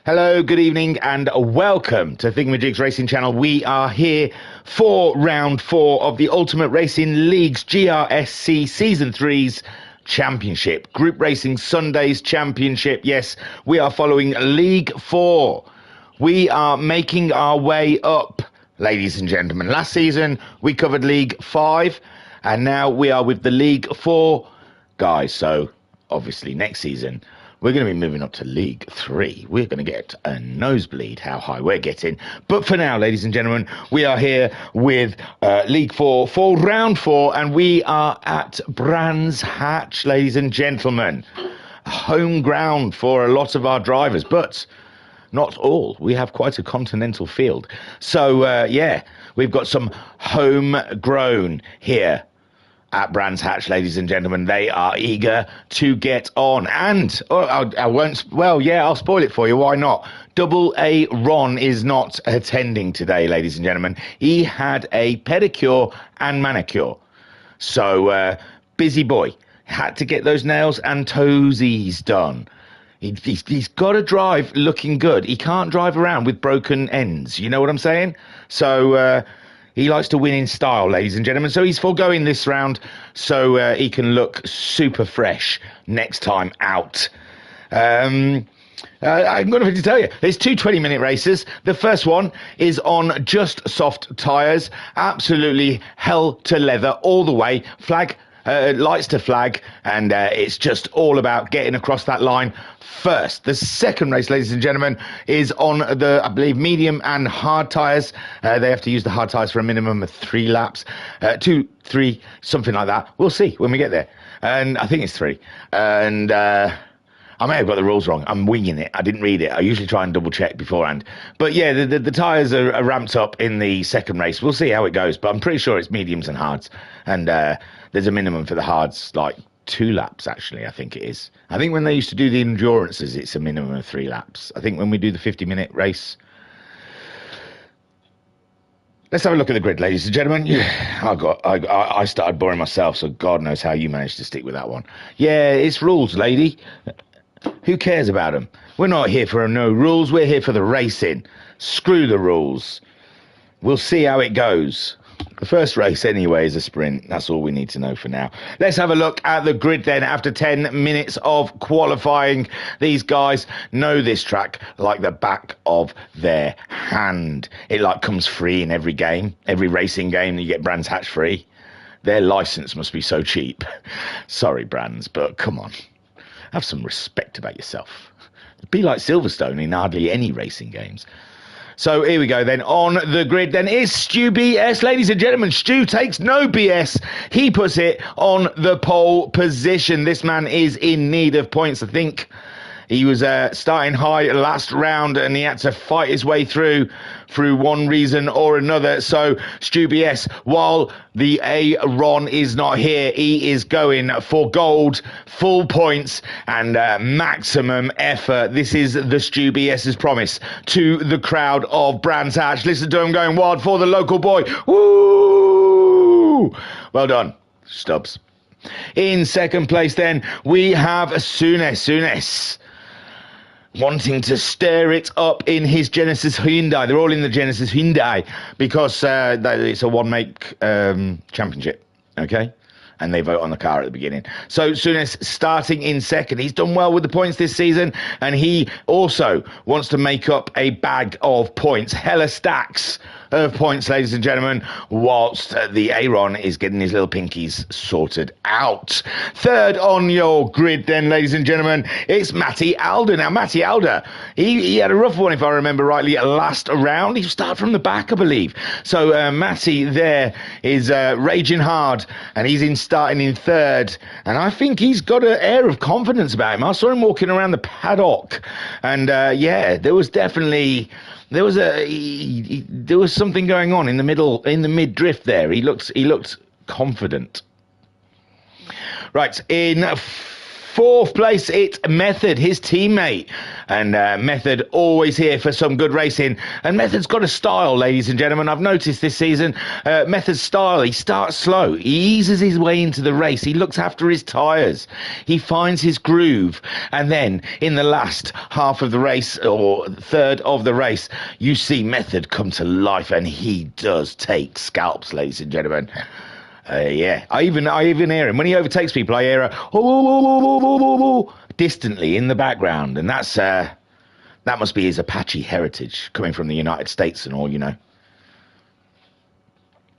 Hello, good evening, and welcome to Thingamajigs Racing Channel. We are here for round 4 of the Ultimate Racing League's GRSC Season 3's Championship. Group Racing Sundays Championship. Yes, we are following League 4. We are making our way up, ladies and gentlemen. Last season, we covered League 5, and now we are with the League 4 guys. So, obviously, next season, we're going to be moving up to League 3. We're going to get a nosebleed how high we're getting. But for now, ladies and gentlemen, we are here with League 4 for round 4, and we are at Brands Hatch, ladies and gentlemen. Home ground for a lot of our drivers, but not all. We have quite a continental field. So, yeah, we've got some homegrown here at Brands Hatch, ladies and gentlemen. They are eager to get on. And, I'll spoil it for you. Why not? Double A Ron is not attending today, ladies and gentlemen. He had a pedicure and manicure. So, busy boy. Had to get those nails and toesies done. He's got to drive looking good. He can't drive around with broken ends. You know what I'm saying? So, he likes to win in style, ladies and gentlemen. So he's foregoing this round so he can look super fresh next time out. I'm going to tell you, there's two 20-minute races. The first one is on just soft tyres. Absolutely hell to leather all the way. Lights to flag, and it's just all about getting across that line first. The second race, ladies and gentlemen, is on the, I believe, medium and hard tyres. They have to use the hard tyres for a minimum of 3 laps. 2, 3, something like that. We'll see when we get there. And I think it's 3. And I may have got the rules wrong. I'm winging it. I didn't read it. I usually try and double check beforehand. But yeah, the tyres are ramped up in the second race. We'll see how it goes. But I'm pretty sure it's mediums and hards. And there's a minimum for the hards, like 2 laps, actually, I think it is. I think when they used to do the endurances, it's a minimum of 3 laps. I think when we do the 50-minute race. Let's have a look at the grid, ladies and gentlemen. I started boring myself, so God knows how you managed to stick with that one. Yeah, it's rules, lady. Who cares about them? We're not here for no rules. We're here for the racing. Screw the rules. We'll see how it goes. The first race, anyway, is a sprint. That's all we need to know for now. Let's have a look at the grid then. After 10 minutes of qualifying, these guys know this track like the back of their hand. It comes free in every game. Every racing game, you get Brands Hatch free. Their license must be so cheap. Sorry, Brands, but come on. Have some respect about yourself. Be like Silverstone in hardly any racing games. So here we go then. On the grid then is Stu BS. Ladies and gentlemen, Stu takes no BS. He puts it on the pole position. This man is in need of points, I think. He was starting high last round and he had to fight his way through one reason or another. So Stu BS, while the A-Ron is not here, he is going for gold, full points and maximum effort. This is the Stu BS's promise to the crowd of Brands Hatch. Listen to him going wild for the local boy. Woo! Well done, Stubbs. In second place then, we have Souness. Wanting to stir it up in his Genesis Hyundai. They're all in the Genesis Hyundai because it's a one-make championship, okay? And they vote on the car at the beginning. So Souness starting in second. He's done well with the points this season, and he also wants to make up a bag of points. Hella stacks of points, ladies and gentlemen, whilst the Aaron is getting his little pinkies sorted out. Third on your grid then, ladies and gentlemen, it's Matty Alder. Now, Matty Alder, he had a rough one, if I remember rightly, last round. He started from the back, I believe. So Matty there is raging hard, and he's starting in third. And I think he's got an air of confidence about him. I saw him walking around the paddock, and yeah, there was definitely... There was something going on in the mid drift there. He looked confident. Right, in 4th place, it's Method, his teammate. And Method always here for some good racing. And Method's got a style, ladies and gentlemen. I've noticed this season, Method's style, he starts slow. He eases his way into the race. He looks after his tyres. He finds his groove. And then in the last half of the race, or third of the race, you see Method come to life, and he does take scalps, ladies and gentlemen. Yeah, I even hear him when he overtakes people. I hear a distantly in the background, and that's that must be his Apache heritage coming from the United States and all, you know.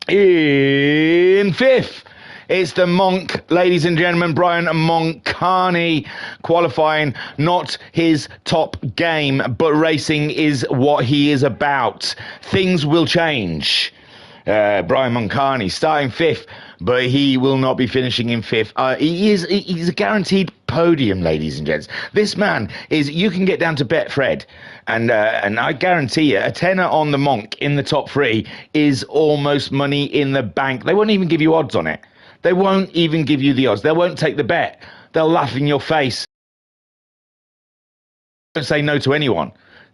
In 5th, it's the Monk, ladies and gentlemen, Brian Moncani, qualifying, not his top game, but racing is what he is about. Things will change. Brian Moncani starting 5th, but he will not be finishing in 5th. He's a guaranteed podium, ladies and gents. This man is, you can get down to Betfred, and I guarantee you, a tenner on the Monk in the top 3 is almost money in the bank. They won't even give you odds on it. They won't even give you the odds. They won't take the bet. They'll laugh in your face. Don't say no to anyone.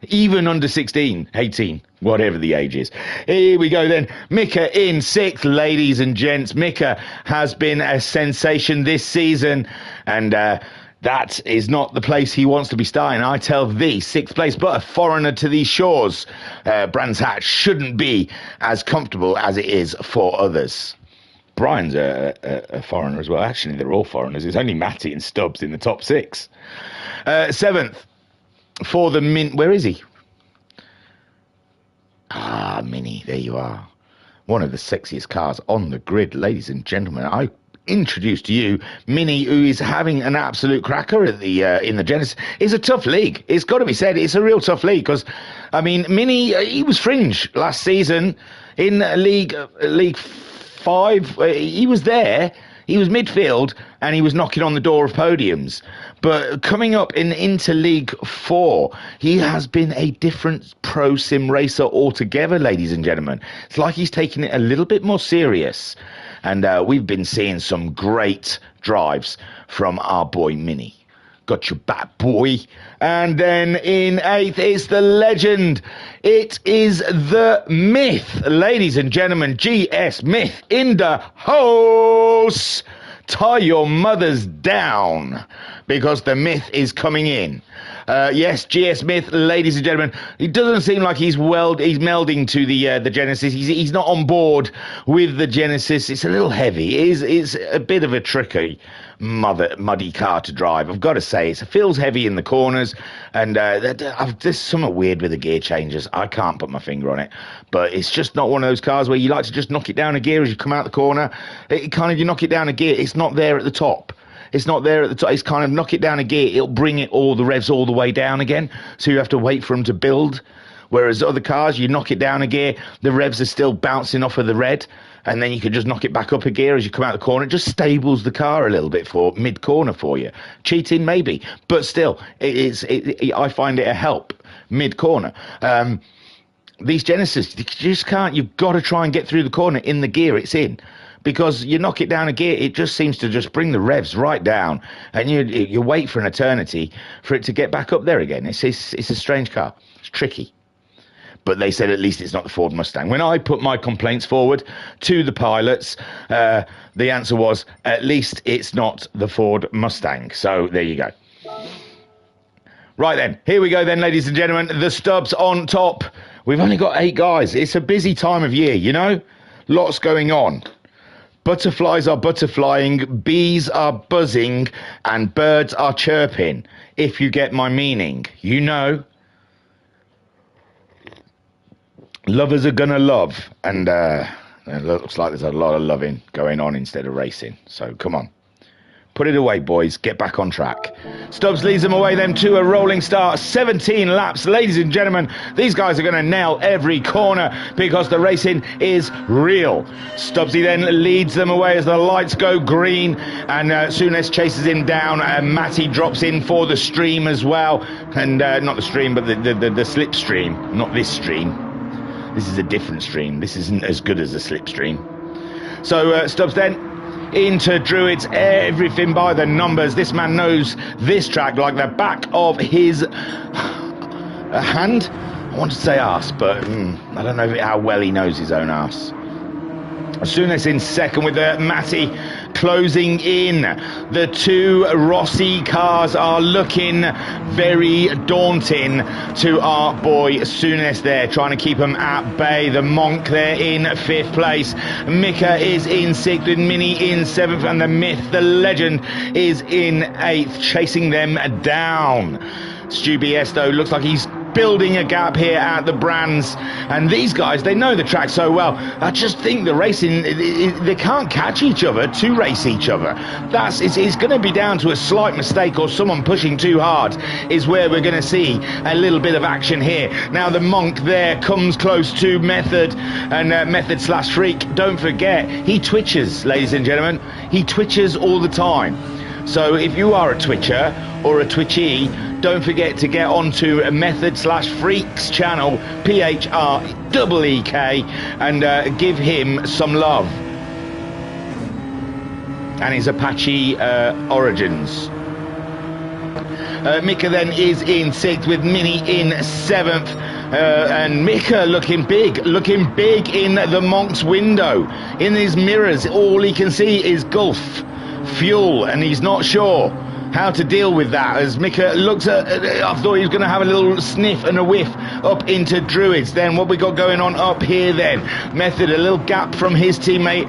Even under 16, 18, whatever the age is. Here we go then. Mika in 6th, ladies and gents. Mika has been a sensation this season, and that is not the place he wants to be starting. I tell thee, 6th place, but a foreigner to these shores. Brands Hatch shouldn't be as comfortable as it is for others. Brian's a foreigner as well. Actually, they're all foreigners. It's only Matty and Stubbs in the top 6. 7th. For the where is he? Ah, Mini, there you are. One of the sexiest cars on the grid, ladies and gentlemen. I introduced to you Mini, who is having an absolute cracker at the in the Genesis. It's a tough league. It's got to be said. It's a real tough league because, I mean, Mini, he was fringe last season in League 5. He was there. He was midfield, and he was knocking on the door of podiums. But coming up into League 4, he has been a different pro sim racer altogether, ladies and gentlemen. It's like he's taking it a little bit more serious. And we've been seeing some great drives from our boy Mini. Got your back, boy. And then in 8th, it's the legend. It is the Myth, ladies and gentlemen. GS Myth in the house. Tie your mothers down, because the Myth is coming in. Yes, GS Myth, ladies and gentlemen. It doesn't seem like he's melding to the Genesis. He's not on board with the Genesis. It's a little heavy. It's a bit of a tricky, muddy car to drive. I've got to say, it feels heavy in the corners, and there's something weird with the gear changes. I can't put my finger on it, but it's just not one of those cars where you like to just knock it down a gear as you come out the corner. You knock it down a gear. It's not there at the top. It's not there at the top. It's kind of knock it down a gear. It'll bring the revs all the way down again. So you have to wait for them to build. Whereas other cars, you knock it down a gear, the revs are still bouncing off of the red, and then you can just knock it back up a gear as you come out the corner. It just stables the car a little bit for mid-corner for you. Cheating, maybe, but still, I find it a help mid-corner. These Genesis, you just can't. You've got to try and get through the corner in the gear it's in. Because you knock it down a gear, it just seems to just bring the revs right down, and you wait for an eternity for it to get back up there again. It's a strange car. It's tricky. But they said at least it's not the Ford Mustang. When I put my complaints forward to the pilots, the answer was, at least it's not the Ford Mustang. So there you go. Right then, here we go then, ladies and gentlemen. The Stubbs on top. We've only got 8 guys. It's a busy time of year, you know? Lots going on. Butterflies are butterflying, bees are buzzing, and birds are chirping, if you get my meaning. You know. Lovers are gonna love, and it looks like there's a lot of loving going on instead of racing. So come on. Put it away, boys. Get back on track. Stubbs leads them away then to a rolling start. 17 laps. Ladies and gentlemen, these guys are going to nail every corner because the racing is real. Stubbsy then leads them away as the lights go green, and Souness chases him down. Matty drops in for the stream as well. And not the stream, but the slipstream. Not this stream. This is a different stream. This isn't as good as the slipstream. So Stubbs then, into Druids, everything by the numbers. This man knows this track like the back of his hand. I want to say arse, but I don't know how well he knows his own arse. Souness in second with Matty closing in. The two Rossi cars are looking very daunting to our boy Souness there, trying to keep him at bay. The Monk there in fifth place. Mika is in sixth with Mini in seventh, and the Myth, the Legend, is in eighth, chasing them down. Stu BS though looks like he's building a gap here at the Brands, and these guys, they know the track so well. I just think the racing, they can't catch each other to race each other. It's going to be down to a slight mistake or someone pushing too hard is where we're going to see a little bit of action here. Now the Monk there comes close to Method, and Method slash Freak, don't forget, he twitches, ladies and gentlemen. He twitches all the time. So if you are a twitcher or a twitchy, don't forget to get onto a Method slash Freak's channel, PHREEK, and give him some love. And his Apache origins. Mika then is in sixth with Mini in seventh. And Mika looking big in the Monk's window. In his mirrors, all he can see is Gulf fuel, and he's not sure how to deal with that as Mika looks at, I thought he was going to have a little sniff and a whiff up into Druids. Then what we got going on up here then, Method, a little gap from his teammate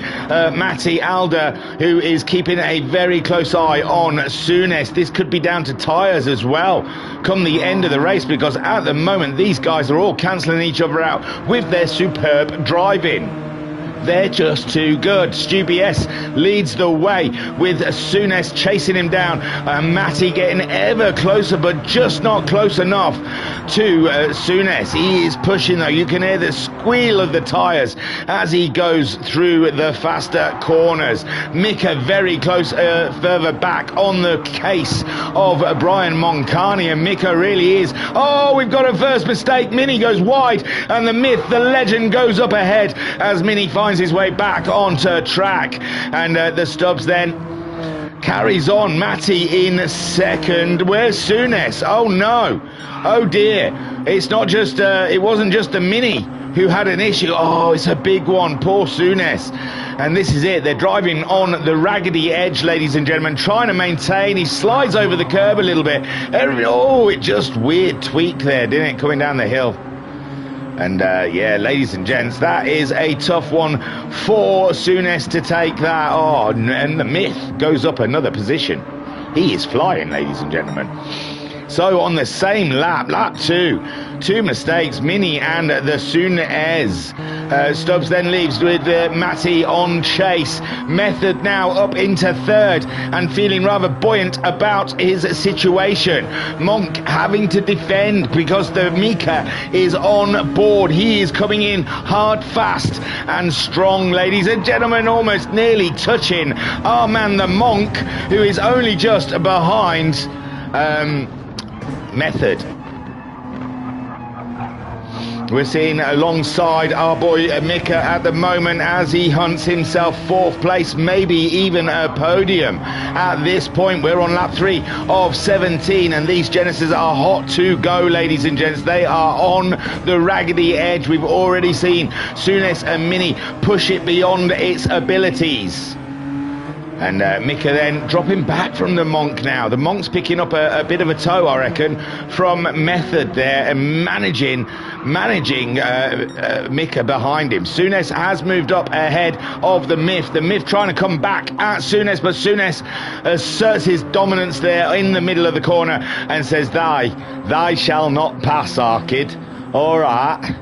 Matty Alder, who is keeping a very close eye on Souness. This could be down to tyres as well come the end of the race, because at the moment these guys are all cancelling each other out with their superb driving. They're just too good. Stu BS leads the way with Souness chasing him down. Matty getting ever closer, but just not close enough to Souness. He is pushing though. You can hear the squeal of the tyres as he goes through the faster corners. Mika very close further back on the case of Brian Moncani, and Mika really is. Oh, we've got a first mistake. Mini goes wide, and the Myth, the Legend, goes up ahead as Mini finds his way back onto track, and the Stubbs then carries on. Matty in second. Where's Souness? Oh no, oh dear, it's not just it wasn't just the Mini who had an issue. Oh, it's a big one, poor Souness. And this is it, they're driving on the raggedy edge, ladies and gentlemen, trying to maintain. He slides over the curb a little bit. Oh, it just weird tweak there, didn't it, coming down the hill. And yeah, ladies and gents, that is a tough one for Souness to take that. Oh, and the Myth goes up another position. He is flying, ladies and gentlemen. So on the same lap two mistakes, Mini and the Souness. Stubbs then leaves with Matty on chase. Method now up into third and feeling rather buoyant about his situation. Monk having to defend because the Mika is on board. He is coming in hard, fast and strong, ladies and gentlemen, almost nearly touching our man the Monk, who is only just behind Method. We're seeing alongside our boy Mika at the moment as he hunts himself fourth place, maybe even a podium. At this point, we're on lap 3 of 17, and these Genesis are hot to go, ladies and gents. They are on the raggedy edge. We've already seen Souness and Mini push it beyond its abilities. And Mika then dropping back from the Monk now. The Monk's picking up a bit of a toe, I reckon, from Method there, and managing Mika behind him. Souness has moved up ahead of the Myth. The Myth trying to come back at Souness, but Souness asserts his dominance there in the middle of the corner and says, Thy shall not pass, our kid. All right,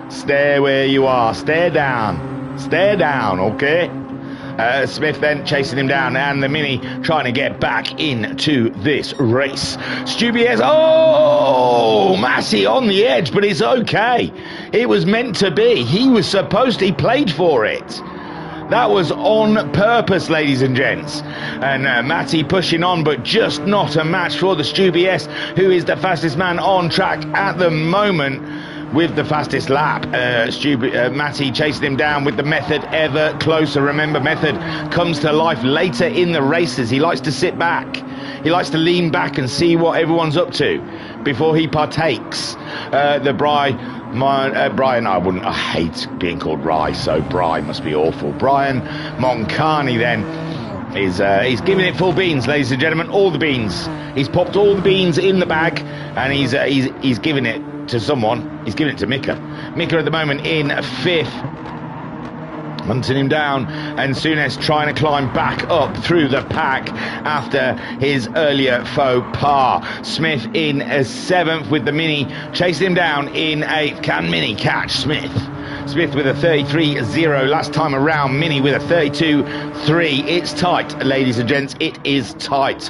stay where you are. Stay down, okay? Smith then chasing him down, and the Mini trying to get back into this race. Stu BS, oh, Massey on the edge, but it's okay. It was meant to be. He played for it. That was on purpose, ladies and gents. And Matty pushing on, but just not a match for the Stu BS, who is the fastest man on track at the moment. with the fastest lap. Matty chasing him down with the Method ever closer. Remember, Method comes to life later in the races. He likes to sit back. He likes to lean back and see what everyone's up to before he partakes. Brian, I hate being called Rye, so Brian must be awful. Brian Moncani then he's giving it full beans, ladies and gentlemen, all the beans. He's popped all the beans in the bag, and he's giving it to someone. He's giving it to Mika. Mika at the moment in 5th. Hunting him down, and Souness trying to climb back up through the pack after his earlier faux pas. Smith in 7th with the Mini, chasing him down in 8th. Can Mini catch Smith? Smith with a 33.0 last time around. Mini with a 32.3. It's tight, ladies and gents. It is tight.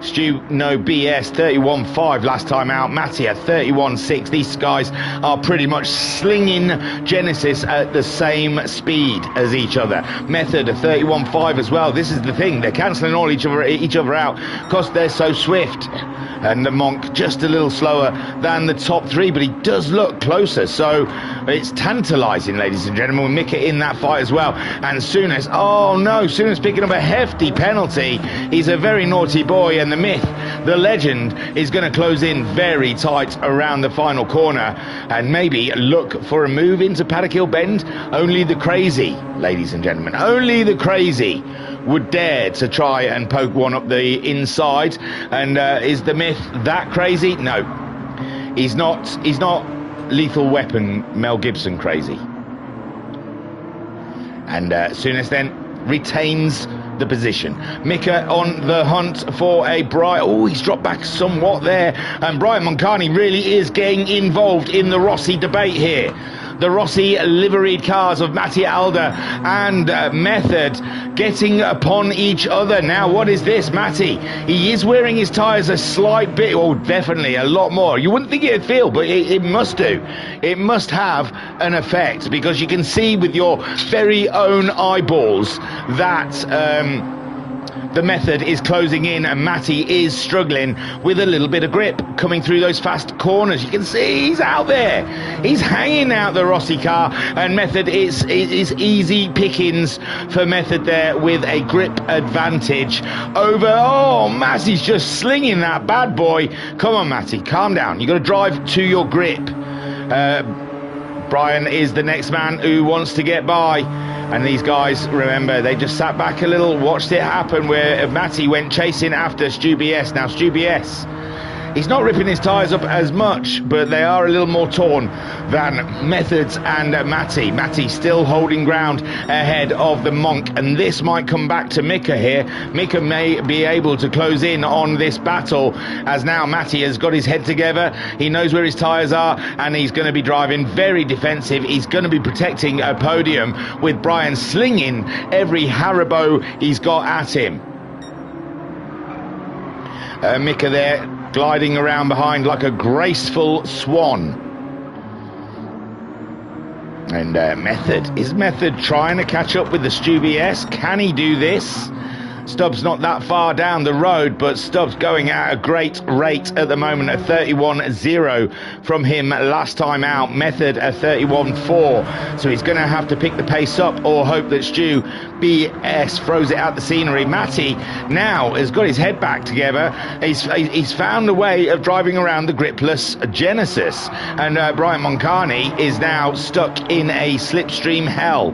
Stu, no BS, 31.5 last time out. Matty at 31.6. These guys are pretty much slinging Genesis at the same speed as each other. Method at 31.5 as well. This is the thing, they're cancelling all each other out because they're so swift. And the Monk just a little slower than the top 3, but he does look closer, so it's tantalising, ladies and gentlemen, with Mika in that fight as well. And Souness, oh no, Souness picking up a hefty penalty. He's a very naughty boy, and the myth, the legend, is going to close in very tight around the final corner and maybe look for a move into Paddock Hill Bend. Only the crazy, ladies and gentlemen, only the crazy would dare to try and poke one up the inside. And is the myth that crazy? No, he's not Lethal Weapon Mel Gibson crazy. And Souness then retains the position. Mika on the hunt for a Brian. Oh, he's dropped back somewhat there, and Brian Moncani really is getting involved in the Rossi debate here. The Rossi liveried cars of Matty Alder and Method getting upon each other. Now, what is this, Matty? He is wearing his tyres a slight bit, oh, definitely a lot more. You wouldn't think it'd feel, but it must do. It must have an effect, because you can see with your very own eyeballs that the Method is closing in, and Matty is struggling with a little bit of grip coming through those fast corners. You can see he's out there. He's hanging out the Rossi car, and Method is easy pickings for Method there with a grip advantage over. Oh, Matty's just slinging that bad boy. Come on, Matty, calm down. You've got to drive to your grip. Brian is the next man who wants to get by. And these guys, remember, they just sat back a little, watched it happen, where Matty went chasing after Stu BS. Now, Stu BS, he's not ripping his tyres up as much, but they are a little more torn than Methods and Matty. Matty still holding ground ahead of the Monk, and this might come back to Mika here. Mika may be able to close in on this battle, as now Matty has got his head together. He knows where his tyres are, and he's going to be driving very defensive. He's going to be protecting a podium, with Brian slinging every Haribo he's got at him. Mika there, gliding around behind like a graceful swan. And Method trying to catch up with the Stu BS. Can he do this? Stubbs not that far down the road, but Stubbs going at a great rate at the moment, at 31.0 from him last time out. Method at 31.4, so he's going to have to pick the pace up or hope that Stu BS throws it out the scenery. Matty now has got his head back together. He's found a way of driving around the gripless Genesis, and Brian Moncani is now stuck in a slipstream hell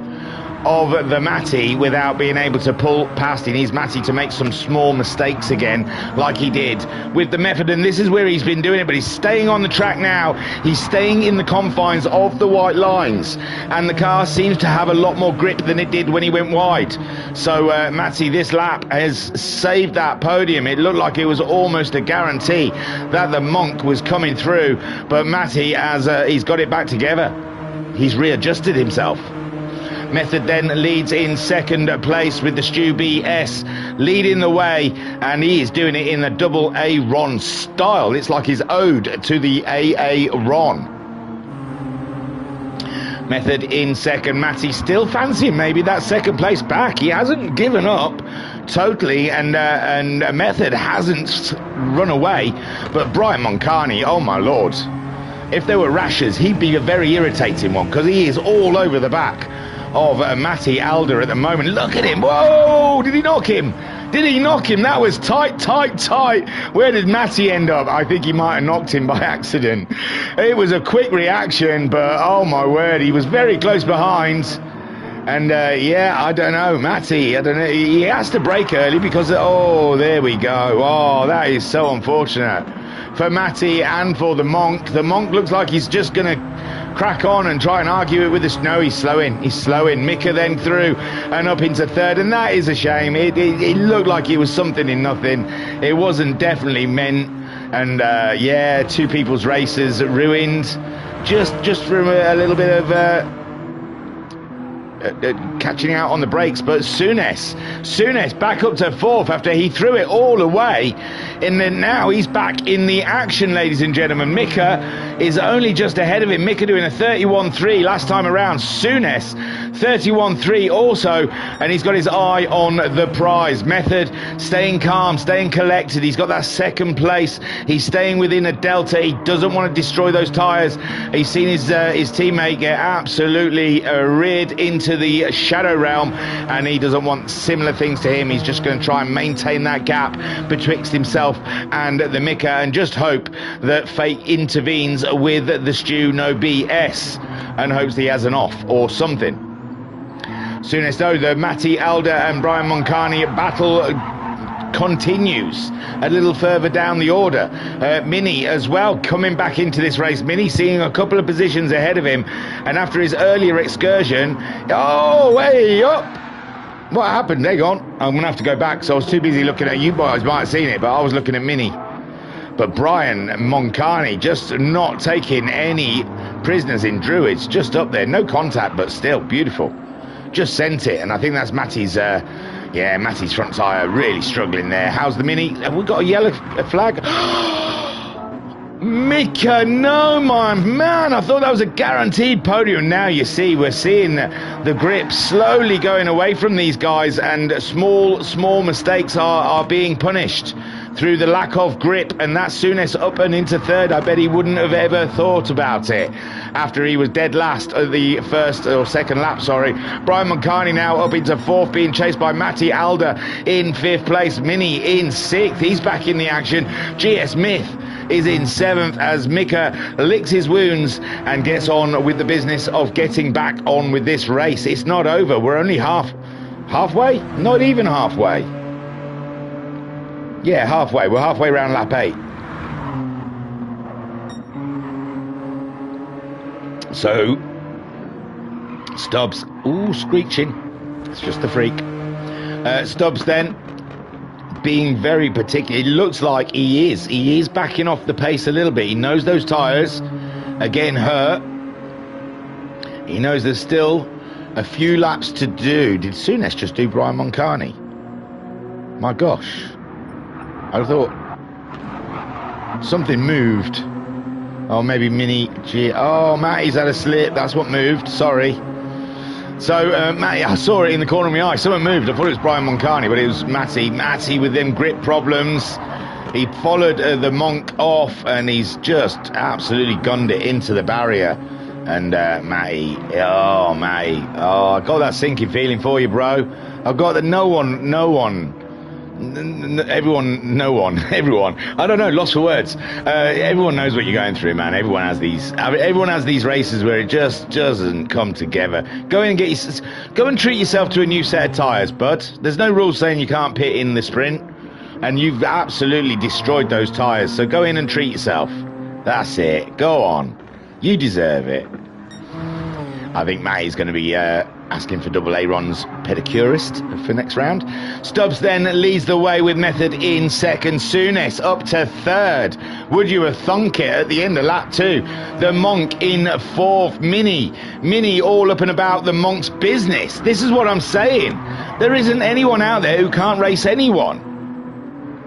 of the Matty without being able to pull past. He needs Matty to make some small mistakes again, like he did with the Method, and this is where he's been doing it, but he's staying on the track now. He's staying in the confines of the white lines, and the car seems to have a lot more grip than it did when he went wide. So Matty this lap has saved that podium. It looked like it was almost a guarantee that the Monk was coming through, but Matty, as he's got it back together, he's readjusted himself. Method then leads in second place, with the Stu BS leading the way, and he is doing it in the double A Ron style. It's like his ode to the AA Ron. Method in second. Matty still fancying maybe that second place back. He hasn't given up totally, and Method hasn't run away, but Brian Moncani, oh my lord, if there were rashers, he'd be a very irritating one, because he is all over the back of Matti Alder at the moment. Look at him. Whoa! Did he knock him? Did he knock him? That was tight, tight, tight. Where did Matti end up? I think he might have knocked him by accident. It was a quick reaction, but oh my word, he was very close behind. And yeah, I don't know, Matti, I don't know, he has to brake early because, oh, there we go. Oh, that is so unfortunate for Matti and for the Monk. The Monk looks like he's just going to crack on and try and argue it with the snow. He's slowing. Mika then through and up into third, and that is a shame. It looked like it was something in nothing. It wasn't definitely meant. And yeah, two people's races ruined just from a little bit of catching out on the brakes. But Souness back up to fourth after he threw it all away, and then now he's back in the action, ladies and gentlemen. Mika is only just ahead of him. Mika doing a 31.3 last time around. Souness 31.3 also, and he's got his eye on the prize. Method staying calm, staying collected. He's got that second place. He's staying within a delta. He doesn't want to destroy those tyres. He's seen his teammate get absolutely reared into the shadow realm, and he doesn't want similar things to him. He's just going to try and maintain that gap betwixt himself and the Mika, and just hope that fate intervenes with the Stew No BS and hopes he has an off or something. Soonest though, the Matti Alder and Brian Moncani battle continues a little further down the order. Mini as well coming back into this race. Mini seeing a couple of positions ahead of him, and after his earlier excursion, oh, way up. What happened? They're gone. I'm gonna have to go back, so I was too busy looking at you boys. Might have seen it, but I was looking at Mini. But Brian Moncani just not taking any prisoners in Druids, just up there, no contact, but still beautiful. Just sent it, and I think that's Matty's yeah, Matty's front tyre really struggling there. How's the Mini? Have we got a yellow flag? Mika, no, my man, I thought that was a guaranteed podium. Now you see, we're seeing the grip slowly going away from these guys, and small mistakes are being punished through the lack of grip, and that's Souness up and into third. I bet he wouldn't have ever thought about it after he was dead last at the first or second lap, sorry. Brian Moncani now up into fourth, being chased by Matti Alder in fifth place. Mini in sixth, he's back in the action. GS Smith is in seventh as Mika licks his wounds and gets on with the business of getting back on with this race. It's not over, we're only halfway, not even halfway. Yeah, halfway. We're halfway around lap 8. So, Stubbs, ooh, screeching. It's just the freak. Stubbs then being very particular. It looks like he is backing off the pace a little bit. He knows those tyres are getting hurt. He knows there's still a few laps to do. Did Souness just do Brian Moncani? My gosh. I thought something moved. Oh, maybe Mini G. Oh, Matty's had a slip. That's what moved. Sorry. So, Matty, I saw it in the corner of my eye. Something moved. I thought it was Brian Moncani, but it was Matty. Matty with them grip problems. He followed the Monk off, and he's just absolutely gunned it into the barrier. And Matty, oh, Matty. Oh, I got that sinking feeling for you, bro. I've got that everyone, I don't know, lost for words. Everyone knows what you're going through, man. Everyone has these races where it just doesn't come together. Go in and go and treat yourself to a new set of tyres, bud. There's no rules saying you can't pit in the sprint, and you've absolutely destroyed those tyres, so go in and treat yourself. That's it. Go on. You deserve it. I think Matty's going to be asking for double Aaron's pedicurist for next round. Stubbs then leads the way with Method in second. Souness up to third. Would you have thunk it at the end of lap 2? The Monk in fourth. Mini all up and about the Monk's business. This is what I'm saying. There isn't anyone out there who can't race anyone.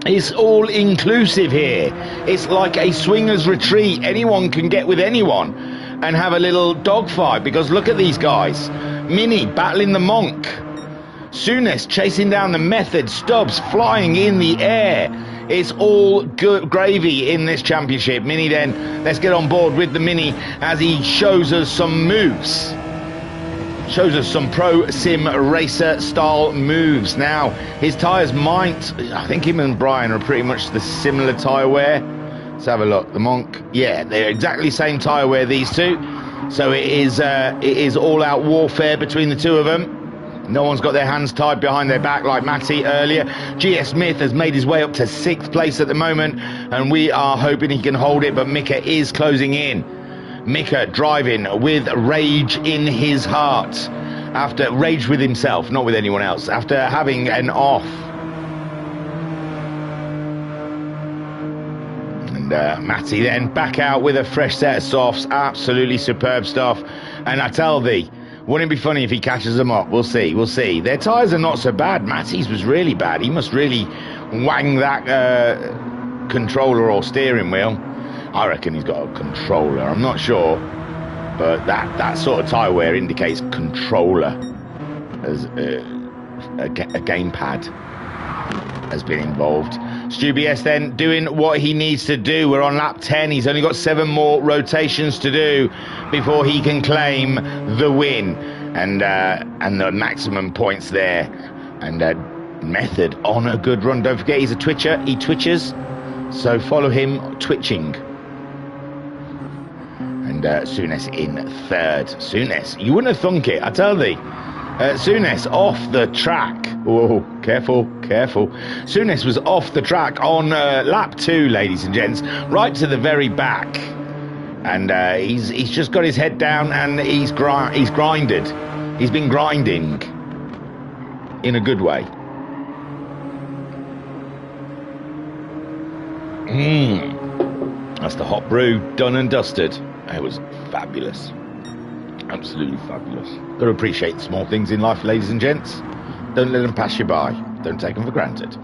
It's all inclusive here. It's like a swingers retreat. Anyone can get with anyone and have a little dogfight, because look at these guys. Mini battling the Monk. Souness chasing down the Method. Stubbs flying in the air. It's all good gravy in this championship. Mini then, let's get on board with the Mini as he shows us some moves. Shows us some pro sim racer style moves. Now, his tyres might, I think him and Brian are pretty much the similar tyre wear. Let's have a look. The Monk, yeah, they're exactly the same tyre wear, these two. So it is all out warfare between the two of them. No one's got their hands tied behind their back like Matty earlier. GS Smith has made his way up to 6th place at the moment, and we are hoping he can hold it, but Mika is closing in. Mika driving with rage in his heart, after rage with himself, not with anyone else, after having an off. And Matty then back out with a fresh set of softs, absolutely superb stuff. And I tell thee, wouldn't it be funny if he catches them up? We'll see, we'll see. Their tyres are not so bad. Matty's was really bad. He must really wang that controller or steering wheel. I reckon he's got a controller, I'm not sure, but that sort of tyre wear indicates controller, as a gamepad has been involved. Stu BS then doing what he needs to do. We're on lap 10. He's only got 7 more rotations to do before he can claim the win and the maximum points there. And Method on a good run. Don't forget, he's a twitcher. He twitches, so follow him twitching. And Souness in 3rd. Souness, you wouldn't have thunk it, I tell thee. Souness off the track. Whoa, careful, careful. Souness was off the track on lap 2, ladies and gents, right to the very back. And he's just got his head down and he's grinded. He's been grinding in a good way. That's the hot brew done and dusted. It was fabulous. Absolutely fabulous. Got to appreciate the small things in life, ladies and gents. Don't let them pass you by. Don't take them for granted.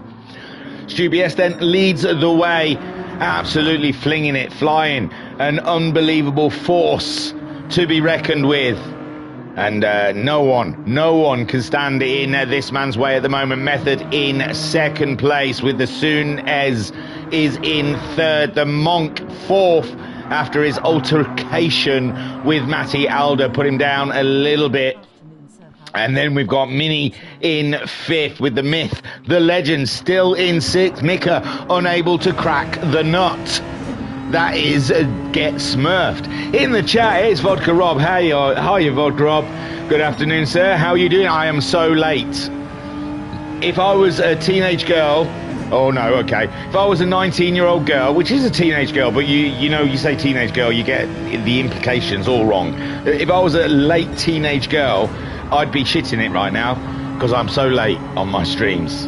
Stu BS then leads the way, absolutely flinging it, flying. An unbelievable force to be reckoned with. And no one can stand in this man's way at the moment. Method in 2nd place, with the Souness is in 3rd. The Monk 4th, after his altercation with Matty Alder, put him down a little bit. And then we've got Mini in 5th, with the myth, the legend, still in 6th. Mika unable to crack the nut. That is get smurfed. In the chat, it's Vodka Rob. Hey, hiya, Vodka Rob. Good afternoon, sir. How are you doing? I am so late. If I was a teenage girl, oh no, okay. If I was a 19-year-old girl, which is a teenage girl, but you know, you say teenage girl, you get the implications all wrong. If I was a late teenage girl, I'd be shitting it right now, because I'm so late on my streams.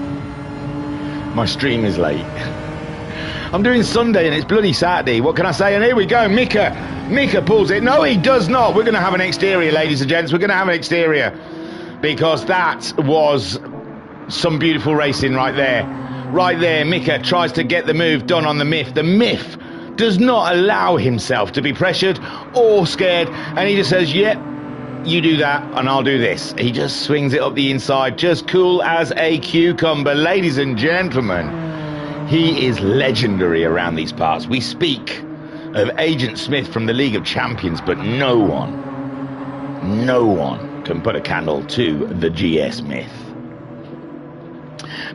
My stream is late. I'm doing Sunday and it's bloody Saturday. What can I say? And here we go, Mika pulls it. No, he does not. We're going to have an exterior, ladies and gents. We're going to have an exterior, because that was some beautiful racing right there. Right there, Mika tries to get the move done on the Myth. The Myth does not allow himself to be pressured or scared, and he just says, yep, you do that and I'll do this. He just swings it up the inside, just cool as a cucumber. Ladies and gentlemen, he is legendary around these parts. We speak of Agent Smith from the League of Champions, but no one can put a candle to the GS Myth.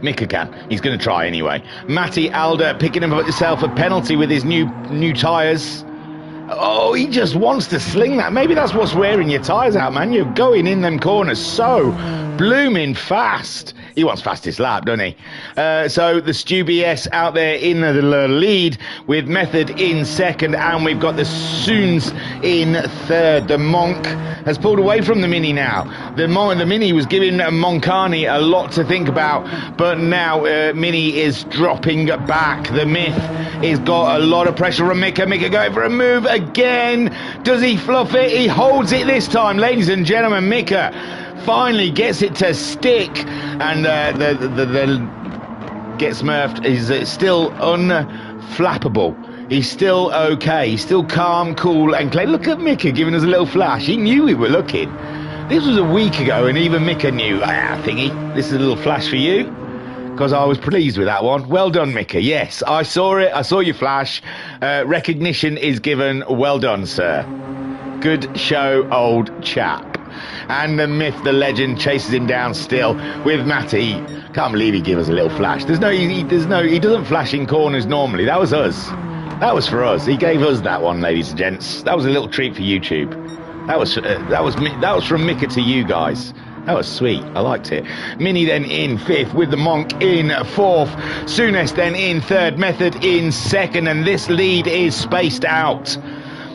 Mika can. He's going to try anyway. Matty Alder picking himself a penalty with his new tyres. Oh, he just wants to sling that. Maybe that's what's wearing your tyres out, man. You're going in them corners so blooming fast. He wants fastest lap, doesn't he? So the Stu BS out there in the lead, with Method in 2nd, and we've got the Soons in 3rd. The Monk has pulled away from the Mini now. The Mini was giving Moncani a lot to think about, but now Mini is dropping back. The Myth has got a lot of pressure on Mika. Mika going for a move again. Does he fluff it? He holds it this time, ladies and gentlemen. Mika finally gets it to stick, and the Get Smurfed is still unflappable. He's still okay. He's still calm, cool, and clear. Look at Mika giving us a little flash. He knew we were looking. This was a week ago, and even Mika knew. Thingy, this is a little flash for you. because I was pleased with that one. Well done, Mika. Yes, I saw it. I saw your flash. Recognition is given. Well done, sir. Good show, old chap. And the myth, the legend, chases him down still with Matty. Can't believe he gave us a little flash. He doesn't flash in corners normally. That was us. That was for us. He gave us that one, ladies and gents. That was a little treat for YouTube. That was from Mika to you guys. That was sweet. I liked it. Mini then in 5th with the Monk in 4th. Souness then in 3rd. Method in 2nd. And this lead is spaced out.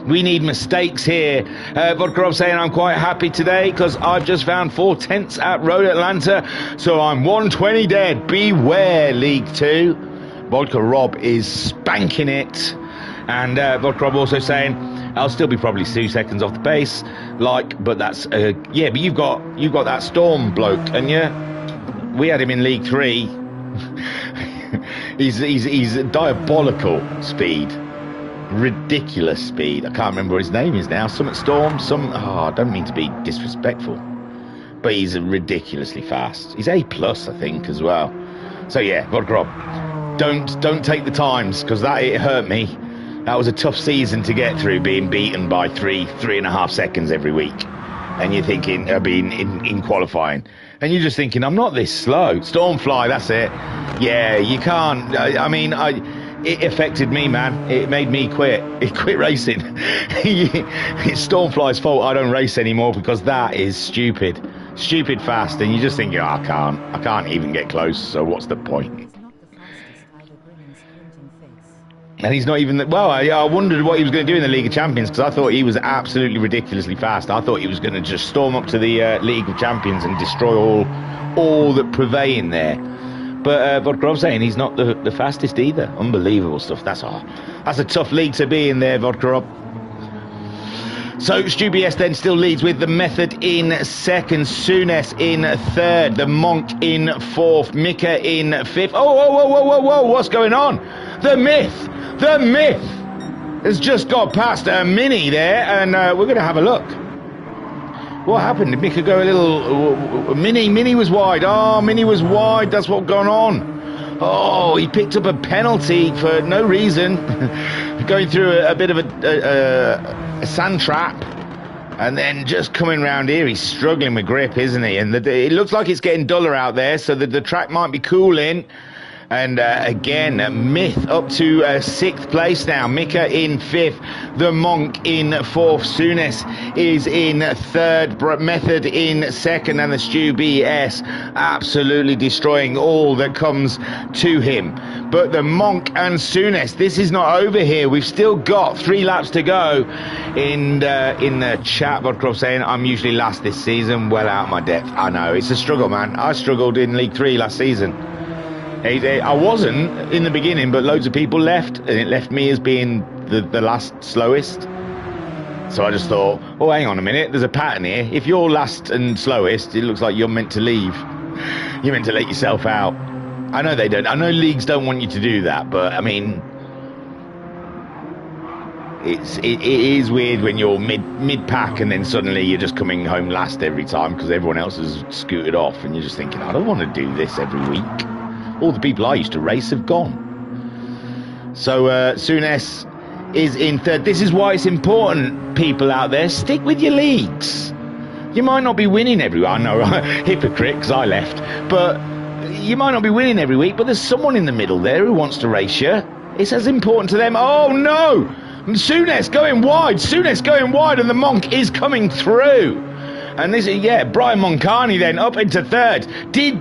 We need mistakes here. Vodkarov saying, I'm quite happy today because I've just found 4/10 at Road Atlanta. So I'm 120 dead. Beware, League 2. Vodka Rob is spanking it. And Vodka Rob also saying, I'll still be probably 2 seconds off the pace. But that's, yeah, but you've got that Storm bloke, and we had him in League 3. he's diabolical speed. Ridiculous speed. I can't remember what his name is now. Some at Storm, I don't mean to be disrespectful, but he's ridiculously fast. He's A+, I think, as well. So yeah, Vodka Rob, don't take the times, because it hurt me. That was a tough season to get through, being beaten by 3.5 seconds every week. And you're thinking, being in qualifying, and you're just thinking, I'm not this slow. Stormfly, that's it. Yeah, you can't. It affected me, man. It made me quit. It quit racing. It's Stormfly's fault I don't race anymore, because that is stupid. Stupid fast. And you're just thinking, I can't even get close, so what's the point? And he's not even... Well, I wondered what he was going to do in the League of Champions, because I thought he was absolutely ridiculously fast. I thought he was going to just storm up to the League of Champions and destroy all that prevail in there. But Vodkarov saying he's not the fastest either. Unbelievable stuff. That's a tough league to be in there, Vodkarov. So Stu BS then still leads with the Method in 2nd, Souness in 3rd, the Monk in 4th, Mika in 5th. Whoa, what's going on? The myth has just got past a Mini there, and we're going to have a look. What happened? Did Mika go a little... Mini was wide. Oh, Mini was wide. That's what's gone on. Oh, he picked up a penalty for no reason. Going through a bit of a sand trap. And then just coming round here, he's struggling with grip, isn't he? And it looks like it's getting duller out there, so the track might be cooling. And again, Myth up to 6th place now. Mika in 5th. The Monk in 4th. Souness is in 3rd. Method in 2nd. And the Stu BS absolutely destroying all that comes to him. But the Monk and Souness, this is not over here. We've still got 3 laps to go. In the chat, Vodkarov saying, I'm usually last this season. Well out of my depth. I know, it's a struggle, man. I struggled in League 3 last season. I wasn't in the beginning, but loads of people left, and it left me as being the last slowest. So I just thought, oh, hang on a minute, there's a pattern here. If you're last and slowest, it looks like you're meant to leave. You're meant to let yourself out. I know they don't. I know leagues don't want you to do that, but I mean, it is weird when you're mid pack and then suddenly you're just coming home last every time because everyone else has scooted off, and you're just thinking, I don't want to do this every week. All the people I used to race have gone. So Souness is in 3rd. This is why it's important, people out there, stick with your leagues. You might not be winning every week. I know, hypocrite, because I left. But you might not be winning every week, but there's someone in the middle there who wants to race you. It's as important to them. Oh no! Souness going wide. Souness going wide, and the Monk is coming through. And this, yeah, Brian Moncani then up into 3rd. Did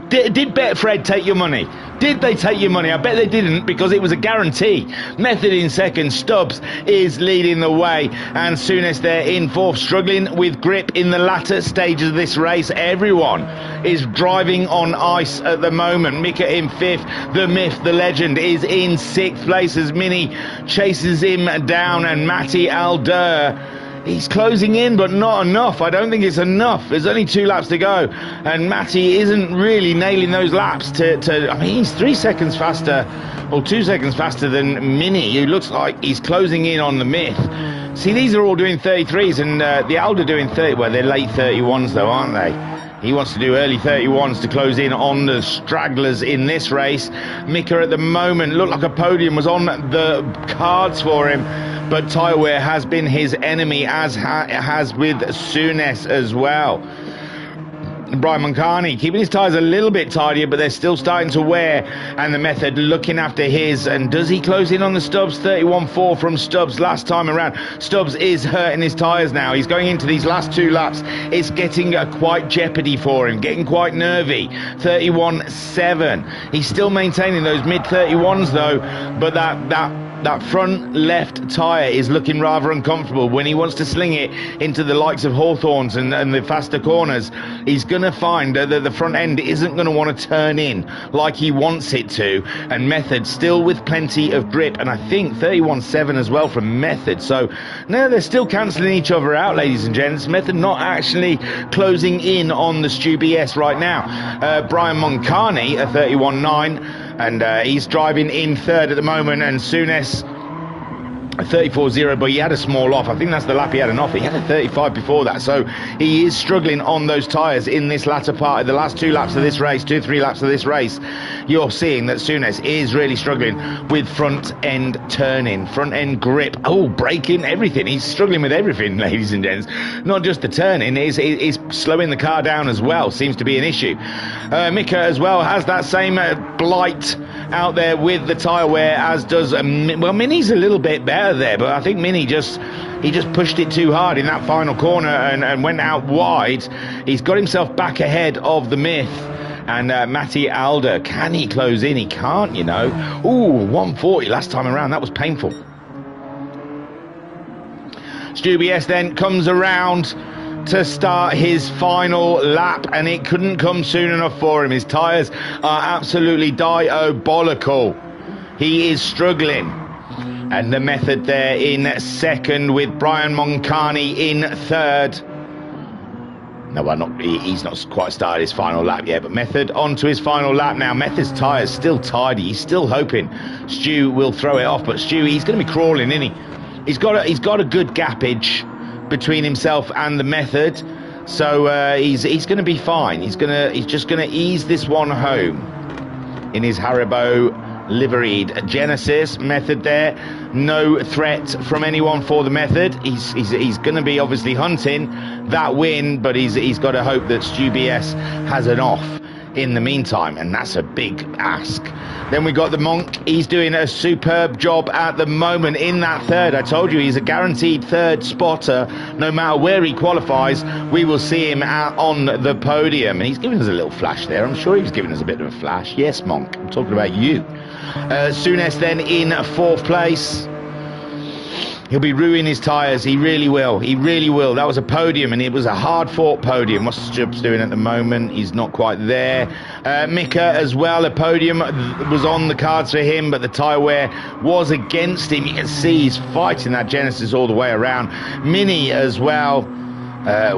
Betfred take your money? Did they take your money? I bet they didn't, because it was a guarantee. Method in 2nd. Stubbs is leading the way. And Souness there in 4th, struggling with grip in the latter stages of this race. Everyone is driving on ice at the moment. Mika in 5th. The myth, the legend, is in 6th place as Mini chases him down. And Matty Alder, he's closing in, but not enough. I don't think it's enough. There's only 2 laps to go, and Matty isn't really nailing those laps to I mean, he's 3 seconds faster, or 2 seconds faster than Mini, who looks like he's closing in on the myth. See, these are all doing 33s, and the Alder doing 30. Well, they're late 31s though, aren't they? He wants to do early 31s to close in on the stragglers in this race. Mika at the moment looked like a podium was on the cards for him, but tyre wear has been his enemy, as has with Souness as well. Brian Moncani keeping his tyres a little bit tidier, but they're still starting to wear, and the Method looking after his. And does he close in on the Stubbs? 31.4 from Stubbs last time around. Stubbs is hurting his tyres now. He's going into these last 2 laps. It's getting quite jeopardy for him, getting quite nervy. 31.7. He's still maintaining those mid 31s though, but that front left tyre is looking rather uncomfortable. When he wants to sling it into the likes of Hawthorns and the faster corners, he's going to find that the front end isn't going to want to turn in like he wants it to. And Method still with plenty of grip, and I think 31.7 as well from Method. So no, they're still cancelling each other out, ladies and gents. Method not actually closing in on the Stu BS right now. Brian Moncani at 31.9. And he's driving in third at the moment, and Souness 34.0, but he had a small off. I think that's the lap he had an off. He had a 35 before that, so he is struggling on those tyres in this latter part of the last 2 laps of this race, 2-3 laps of this race. You're seeing that Souness is really struggling with front end turning, front end grip, braking, everything. He's struggling with everything, ladies and gents. Not just the turning, he's slowing the car down as well, seems to be an issue. Mika as well has that same blight out there with the tyre wear, as does Mini's a little bit better there, but I think Mini just pushed it too hard in that final corner and went out wide. He's got himself back ahead of the Myth. And Matti Alder, can he close in? He can't, you know. 140 last time around. That was painful. Stu BS then comes around to start his final lap, and it couldn't come soon enough for him. His tyres are absolutely diabolical. He is struggling. And the Method there in second, with Brian Moncani in third. No, well, he's not quite started his final lap yet, but Method on to his final lap now. Method's tyres still tidy. He's still hoping Stu will throw it off, but Stu, he's going to be crawling, isn't he? He's got a good gappage between himself and the Method, so he's going to be fine. He's just going to ease this one home in his Haribo liveried Genesis. Method there, no threat from anyone for the Method. He's going to be obviously hunting that win, but he's got to hope that Stu BS has an off in the meantime, and that's a big ask. Then we got the Monk. He's doing a superb job at the moment in that third. I told you he's a guaranteed third spotter. No matter where he qualifies, we will see him on the podium. And he's giving us a little flash there. I'm sure he was giving us a bit of a flash. Yes, Monk, I'm talking about you. Souness then in fourth place. He'll be ruining his tyres. He really will. He really will. That was a podium, and it was a hard-fought podium. What's Stubbs doing at the moment? He's not quite there. Mika as well. A podium was on the cards for him, but the tyre wear was against him. You can see he's fighting that Genesis all the way around. Mini as well.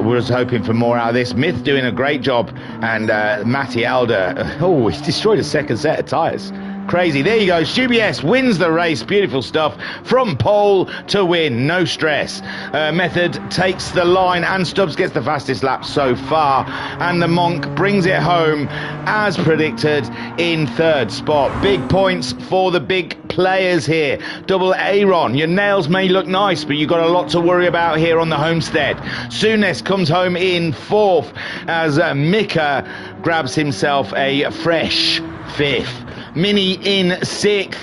Was hoping for more out of this. Myth doing a great job, and Matti Alder, he's destroyed a second set of tyres. Crazy. There you go. Stu BS wins the race. Beautiful stuff. From pole to win. No stress. Method takes the line, and Stubbs gets the fastest lap so far. And the Monk brings it home as predicted in third spot. Big points for the big players here. Double Aaron. Your nails may look nice, but you've got a lot to worry about here on the homestead. Souness comes home in fourth as Mika grabs himself a fresh fifth. Mini in sixth,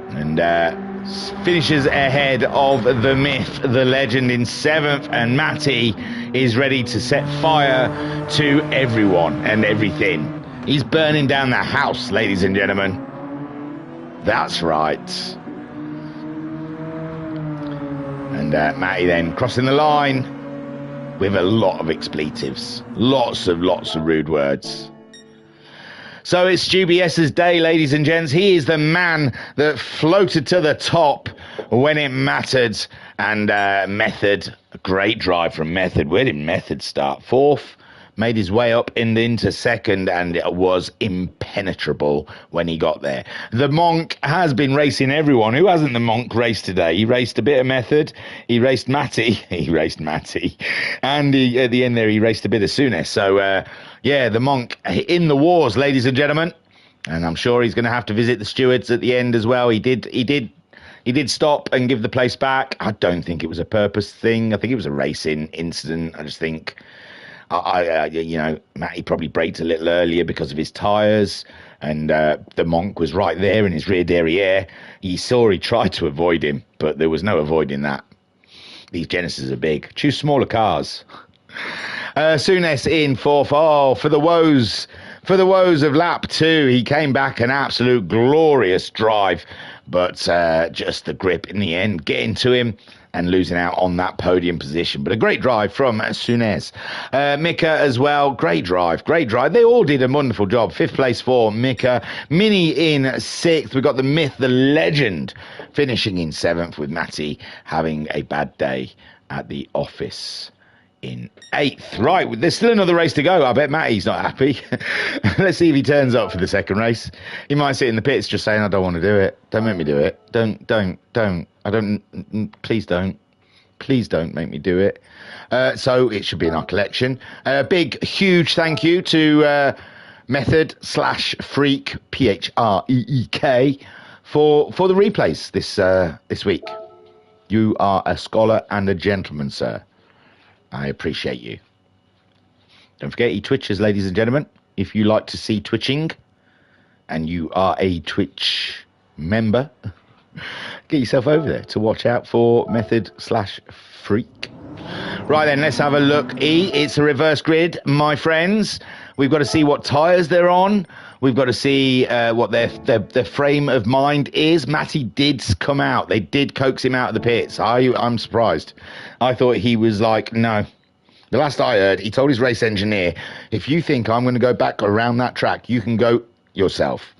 and finishes ahead of the Myth, the Legend, in seventh, and Matty is ready to set fire to everyone and everything. He's burning down the house, ladies and gentlemen. That's right. And Matty then crossing the line with a lot of expletives, lots of rude words. So it's Stu BS's day, ladies and gents. He is the man that floated to the top when it mattered. And Method, a great drive from Method. Where did Method start? Fourth, made his way up into second, and it was impenetrable when he got there. The Monk has been racing everyone. Who hasn't the Monk raced today? He raced a bit of Method, he raced Matty, and at the end there he raced a bit of Souness. So yeah, the Monk in the wars, ladies and gentlemen, and I'm sure he's going to have to visit the stewards at the end as well. He did stop and give the place back. I don't think it was a purpose thing. I think it was a racing incident. I just think, you know, Matty probably braked a little earlier because of his tyres, and the Monk was right there in his rear derriere. He tried to avoid him, but there was no avoiding that. These Genesis are big. Choose smaller cars. Souness in fourth. Oh, for the woes of lap 2. He came back, an absolute glorious drive, but just the grip in the end getting to him and losing out on that podium position. But a great drive from Souness. Mika as well, great drive. They all did a wonderful job. 5th place for Mika. Mini in 6th. We've got the myth, the legend, finishing in 7th, with Matty having a bad day at the office in 8th. Right, there's still another race to go. I bet Matty's not happy. Let's see if he turns up for the second race. He might sit in the pits just saying, I don't want to do it. Don't make me do it. Don't. Please don't make me do it. So it should be in our collection. Big, huge thank you to Method/Freak, Phreek, for the replays this week. You are a scholar and a gentleman, sir. I appreciate you. Don't forget, he twitches, ladies and gentlemen. If you like to see twitching and you are a Twitch member, get yourself over there to watch out for Method/Freak. Right then, let's have a look. It's a reverse grid, my friends. We've got to see what tyres they're on. We've got to see what their frame of mind is. Matty did come out. They did coax him out of the pits. I'm surprised. I thought he was like, no. The last I heard, he told his race engineer, if you think I'm going to go back around that track, you can go yourself.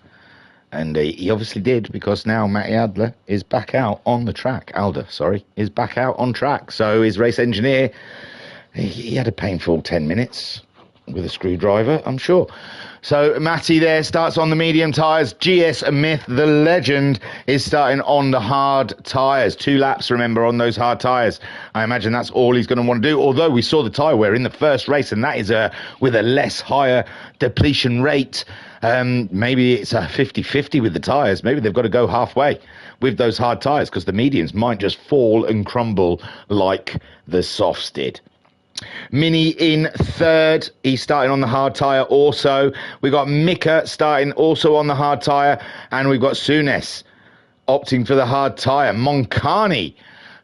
And he obviously did, because now Matty Adler is back out on the track. Is back out on track. So his race engineer, he had a painful 10 minutes with a screwdriver, I'm sure. So Matty there starts on the medium tyres. GS Myth, the legend, is starting on the hard tyres. 2 laps, remember, on those hard tyres. I imagine that's all he's going to want to do, although we saw the tyre wear in the first race, and that is with a less higher depletion rate. Maybe it's a 50-50 with the tyres. Maybe they've got to go halfway with those hard tyres, because the mediums might just fall and crumble like the softs did. Mini in 3rd. He's starting on the hard tyre also. We've got Mika starting also on the hard tyre. And we've got Souness opting for the hard tyre. Moncani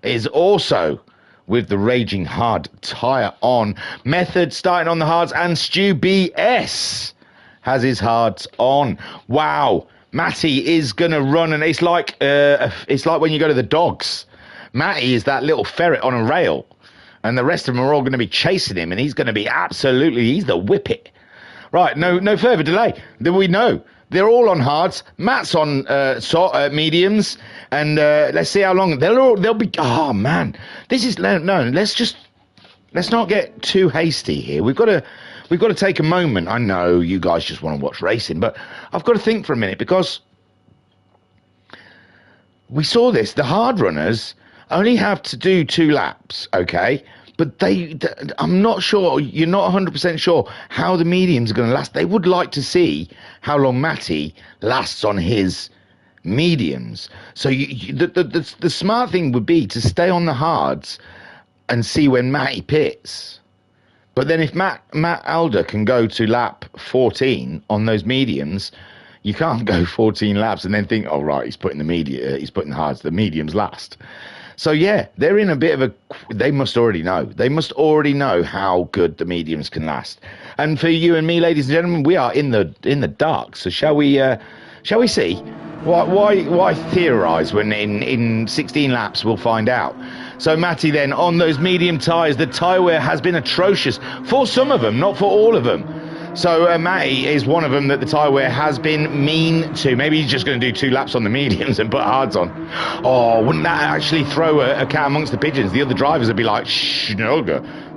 is also with the raging hard tyre on. Method starting on the hards. And Stu BS has his hards on. Wow. Matty is going to run. And it's like when you go to the dogs. Matty is that little ferret on a rail. And the rest of them are all going to be chasing him, and he's going to be he's the whippet. Right, no further delay. We know they're all on hards. Matt's on mediums, and let's see how long they'll be. Oh man, this is no. Let's not get too hasty here. We've got to take a moment. I know you guys just want to watch racing, but I've got to think for a minute, because we saw this. The hard runners only have to do 2 laps, okay? But I'm not sure, you're not 100% sure how the mediums are going to last. They would like to see how long Matty lasts on his mediums. So the smart thing would be to stay on the hards and see when Matty pits. But then if Matt Alder can go to lap 14 on those mediums, you can't go 14 laps and then think, oh right, he's putting the hards, the mediums last. So yeah, they're in a bit of they must already know. They must already know how good the mediums can last. And for you and me, ladies and gentlemen, we are in the dark. So shall we see? Why theorise when in 16 laps we'll find out. So Matty then on those medium tyres, the tyre wear has been atrocious for some of them, not for all of them. So Matty is one of them that the tyre wear has been mean to. Maybe he's just going to do 2 laps on the mediums and put hards on. Oh, wouldn't that actually throw a cat amongst the pigeons? The other drivers would be like, shh,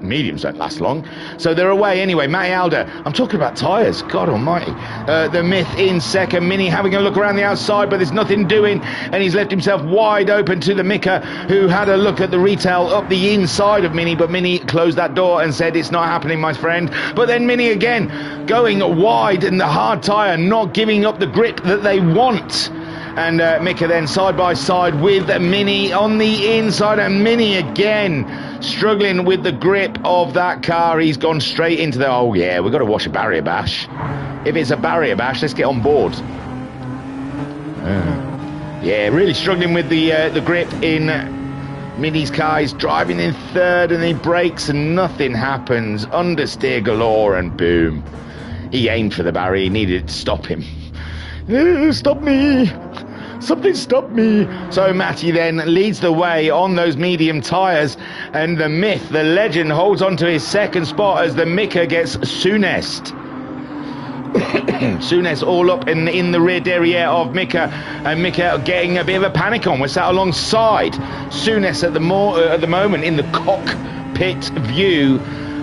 mediums don't last long. So they're away anyway. Matty Alder, I'm talking about tyres, God almighty. The Myth in second, Mini having a look around the outside, but there's nothing doing, and he's left himself wide open to the Mika, who had a look at the retail up the inside of Mini, but Mini closed that door and said, it's not happening, my friend. But then Mini again, going wide in the hard tyre, not giving up the grip that they want. And Mika then side by side with Mini on the inside, and Mini again struggling with the grip of that car. He's gone straight into the, oh yeah, we've got to wash a barrier bash. If it's a barrier bash, let's get on board. Yeah, really struggling with the grip in Mini's car. He's driving in third and he brakes and nothing happens. Understeer galore and boom. He aimed for the barrier, he needed it to stop him. Stop me! Something stop me! So Matty then leads the way on those medium tyres, and the Myth, the legend, holds on to his second spot as the Mika gets Sounest. Sounest all up in the rear derriere of Mika, and Mika getting a bit of a panic on. We're sat alongside Sounest at the moment in the cockpit view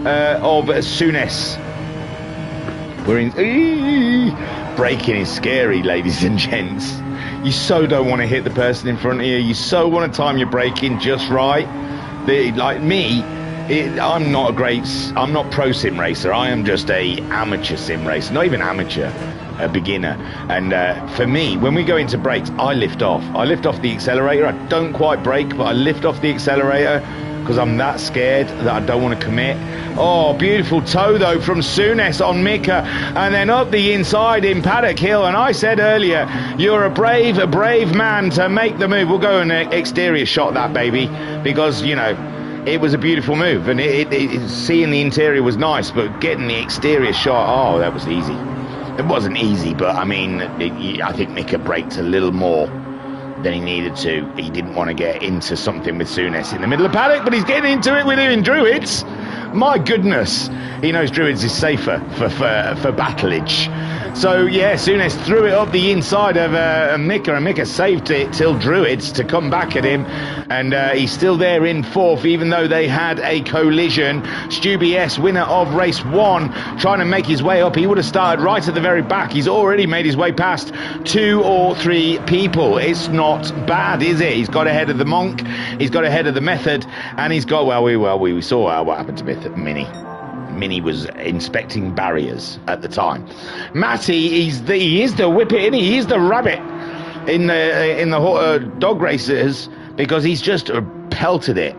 of Sounest. We're in... Braking is scary, ladies and gents. You so don't want to hit the person in front of you. You so want to time your braking just right. Like me, I'm not pro sim racer. I am just a amateur sim racer. Not even amateur, a beginner. And for me, when we go into brakes, I lift off. I lift off the accelerator. I don't quite brake, but I lift off the accelerator because I'm that scared that I don't want to commit. Oh, beautiful toe though from Sounest on Mika, and then up the inside in Paddock Hill. And I said earlier, you're a brave man to make the move. We'll go and exterior shot that baby, because you know it was a beautiful move, and seeing the interior was nice, but getting the exterior shot, oh, that was easy. It wasn't easy, but I mean, I think Mika braked a little more than he needed to. He didn't want to get into something with Sounest in the middle of paddock, but he's getting into it with him in Druids. My goodness, he knows Druids is safer for battleage. So yeah, Sounest threw it up the inside of Mika, and Mika saved it till Druids to come back at him, and he's still there in fourth, even though they had a collision. Stu BS, winner of race 1, trying to make his way up. He would have started right at the very back. He's already made his way past 2 or 3 people. It's not bad, is it? He's got ahead of the Monk, he's got ahead of the Method, and he's got, we saw what happened to Mini. Mini was inspecting barriers at the time. Matty, he is the whippet, isn't he? He's the rabbit in the dog racers, because he's just pelted it.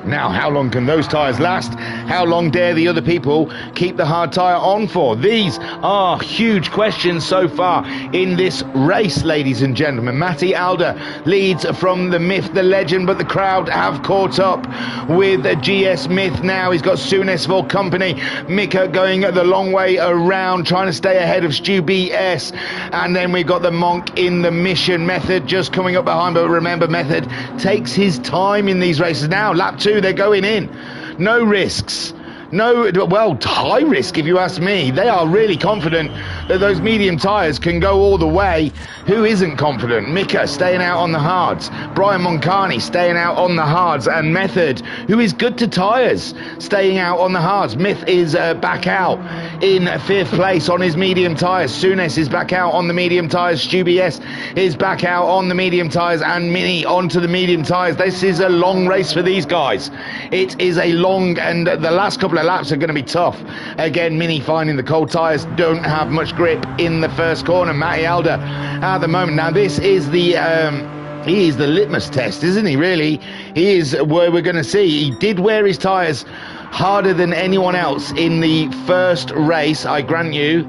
Now, how long can those tyres last? How long dare the other people keep the hard tyre on for? These are huge questions so far in this race, ladies and gentlemen. Matty Alder leads from the Myth, the legend, but the crowd have caught up with GS Myth now. He's got Sounest for company. Mika going the long way around, trying to stay ahead of Stu BS. And then we've got the Monk in the Mission. Method just coming up behind, but remember, Method takes his time in these races. Now, lap 2, they're going in. No risks. No, well, high risk if you ask me. They are really confident that those medium tyres can go all the way. Who isn't confident? Mika staying out on the hards. Brian Moncani staying out on the hards. And Method, who is good to tyres, staying out on the hards. Myth is back out in 5th place on his medium tyres. Sounest is back out on the medium tyres. Stu BS is back out on the medium tyres. And Mini onto the medium tyres. This is a long race for these guys. It is a long, and the last couple of laps are going to be tough. Again, Mini finding the cold tyres, don't have much grip in the first corner. Matty Alder at the moment. Now this is the he is the litmus test, isn't he, really? He is where we're going to see. He did wear his tyres harder than anyone else in the first race, I grant you.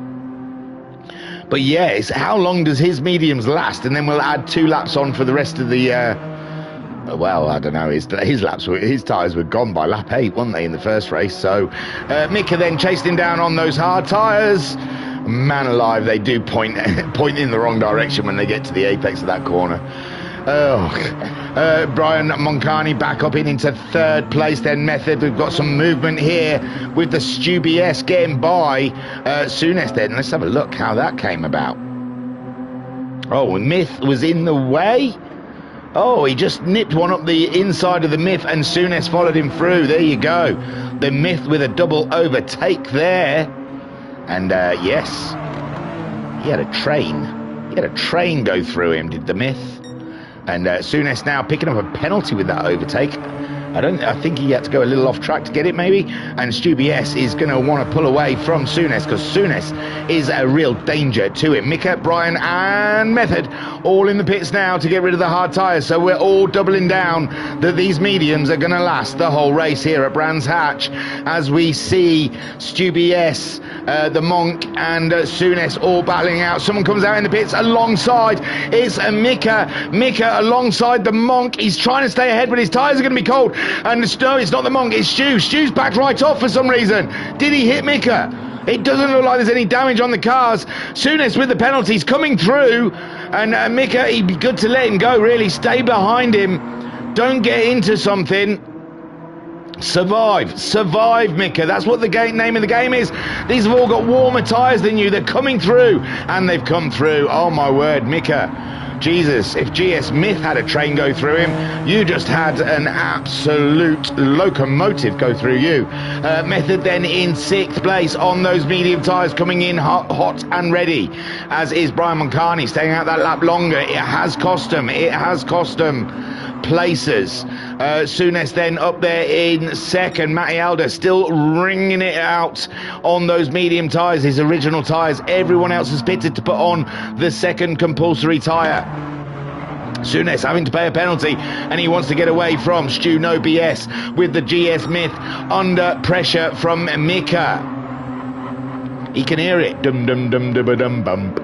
But yes, how long does his mediums last? And then we'll add 2 laps on for the rest of the well, I don't know, his tyres were gone by lap 8, weren't they, in the first race? So Mika then chased him down on those hard tyres. Man alive, they do point in the wrong direction when they get to the apex of that corner. Brian Moncani back up into third place. Then Method, we've got some movement here with the Stu BS getting by Souness. Then let's have a look how that came about. Oh, Myth was in the way. Oh, he just nipped one up the inside of the Myth and Souness followed him through. There you go. The Myth with a double overtake there. And yes, he had a train. He had a train go through him, did the Myth. And Souness now picking up a penalty with that overtake. I think he had to go a little off track to get it, maybe. And Stu BS is going to want to pull away from Souness because Souness is a real danger to him. Mika, Brian, and Method all in the pits now to get rid of the hard tyres. So we're all doubling down that these mediums are going to last the whole race here at Brands Hatch as we see Stu BS, the Monk, and Souness all battling out. Someone comes out in the pits alongside. It's Mika. Mika alongside the Monk. He's trying to stay ahead, but his tyres are going to be cold. And no, it's not the Monk, it's Stu. Stu's backed right off for some reason. Did he hit Mika? It doesn't look like there's any damage on the cars. Souness with the penalties coming through. And Mika, he'd be good to let him go, really. Stay behind him. Don't get into something. Survive, Mika. That's what the name of the game is. These have all got warmer tyres than you. They're coming through. And they've come through. Oh, my word, Mika. Jesus, if GS Myth had a train go through him, you just had an absolute locomotive go through you. Method then in 6th place on those medium tyres, coming in hot and ready, as is Brian Moncani, staying out that lap longer. It has cost him. It has cost him places. Souness then up there in 2nd. Matty Alder still ringing it out on those medium tyres, his original tyres. Everyone else has pitted to put on the 2nd compulsory tyre. Souness having to pay a penalty, and he wants to get away from Stu No BS with the GS Myth under pressure from Mika. He can hear it. Dum dum dum dum dum bump.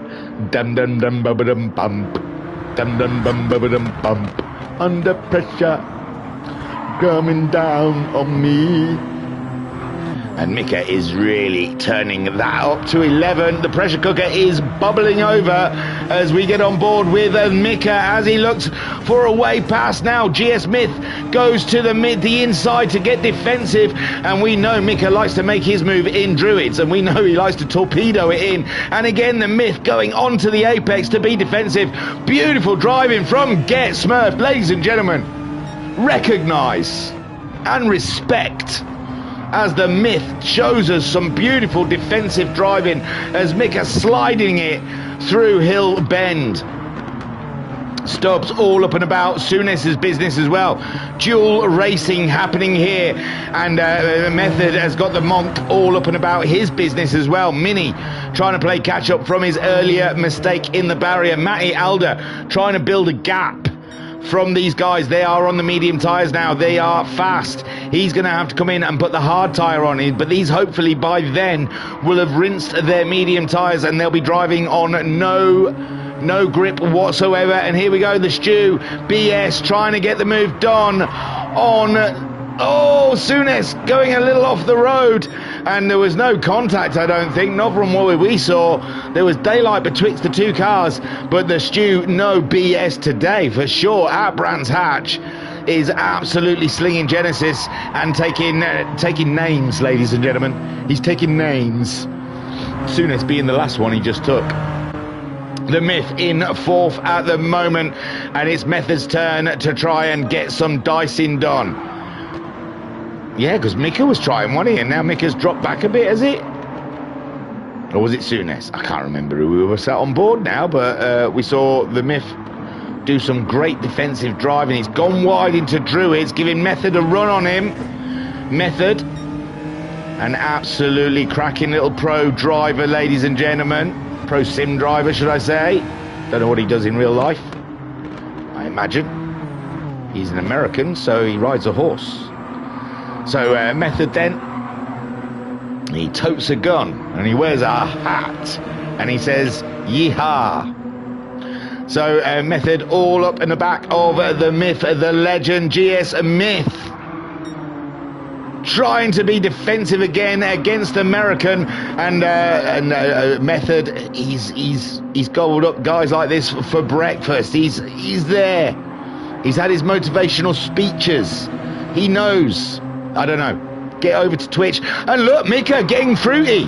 Dum dum dum dum dum bump. Dum dum dum dum dum bump. Under pressure, coming down on me. And Mika is really turning that up to 11. The pressure cooker is bubbling over as we get on board with Mika as he looks for a way past now. GS Myth goes to the inside to get defensive, and we know Mika likes to make his move in Druids, and we know he likes to torpedo it in. And again, the Myth going on to the apex to be defensive. Beautiful driving from Get Smurfed. Ladies and gentlemen, recognise and respect as the Myth shows us some beautiful defensive driving as Mika sliding it through Hill Bend. Stubbs all up and about Souness's business as well. Dual racing happening here, and Method has got the Monk all up and about his business as well. Mini trying to play catch up from his earlier mistake in the barrier. Matty Alder trying to build a gap from these guys. They are on the medium tyres now. They are fast. He's going to have to come in and put the hard tyre on in, but these hopefully by then will have rinsed their medium tyres and they'll be driving on no grip whatsoever. And here we go, the Stu BS trying to get the move done on Souness going a little off the road, and there was no contact, I don't think, not from what we saw. There was daylight betwixt the two cars, but the Stu No BS today for sure at Brands Hatch is absolutely slinging Genesis and taking names, ladies and gentlemen. He's taking names. Souness being the last one he just took. The Myth in 4th at the moment, and it's Method's turn to try and get some dicing done. Yeah, because Mika was trying, wasn't he? And now Mika's dropped back a bit, has it? Or was it Souness? I can't remember who we were sat on board now, but we saw the Myth do some great defensive driving. He's gone wide into Druids, giving Method a run on him. Method, an absolutely cracking little pro driver, ladies and gentlemen. Pro sim driver, should I say. Don't know what he does in real life, I imagine. He's an American, so he rides a horse. So Method then, he totes a gun and he wears a hat and he says, yeehaw. So Method all up in the back of the Myth, the legend, GS Myth. Trying to be defensive again against American, and Method, he's gobbled up guys like this for breakfast. He's there. He's had his motivational speeches. He knows. I don't know. Get over to Twitch. And look, Mika getting fruity.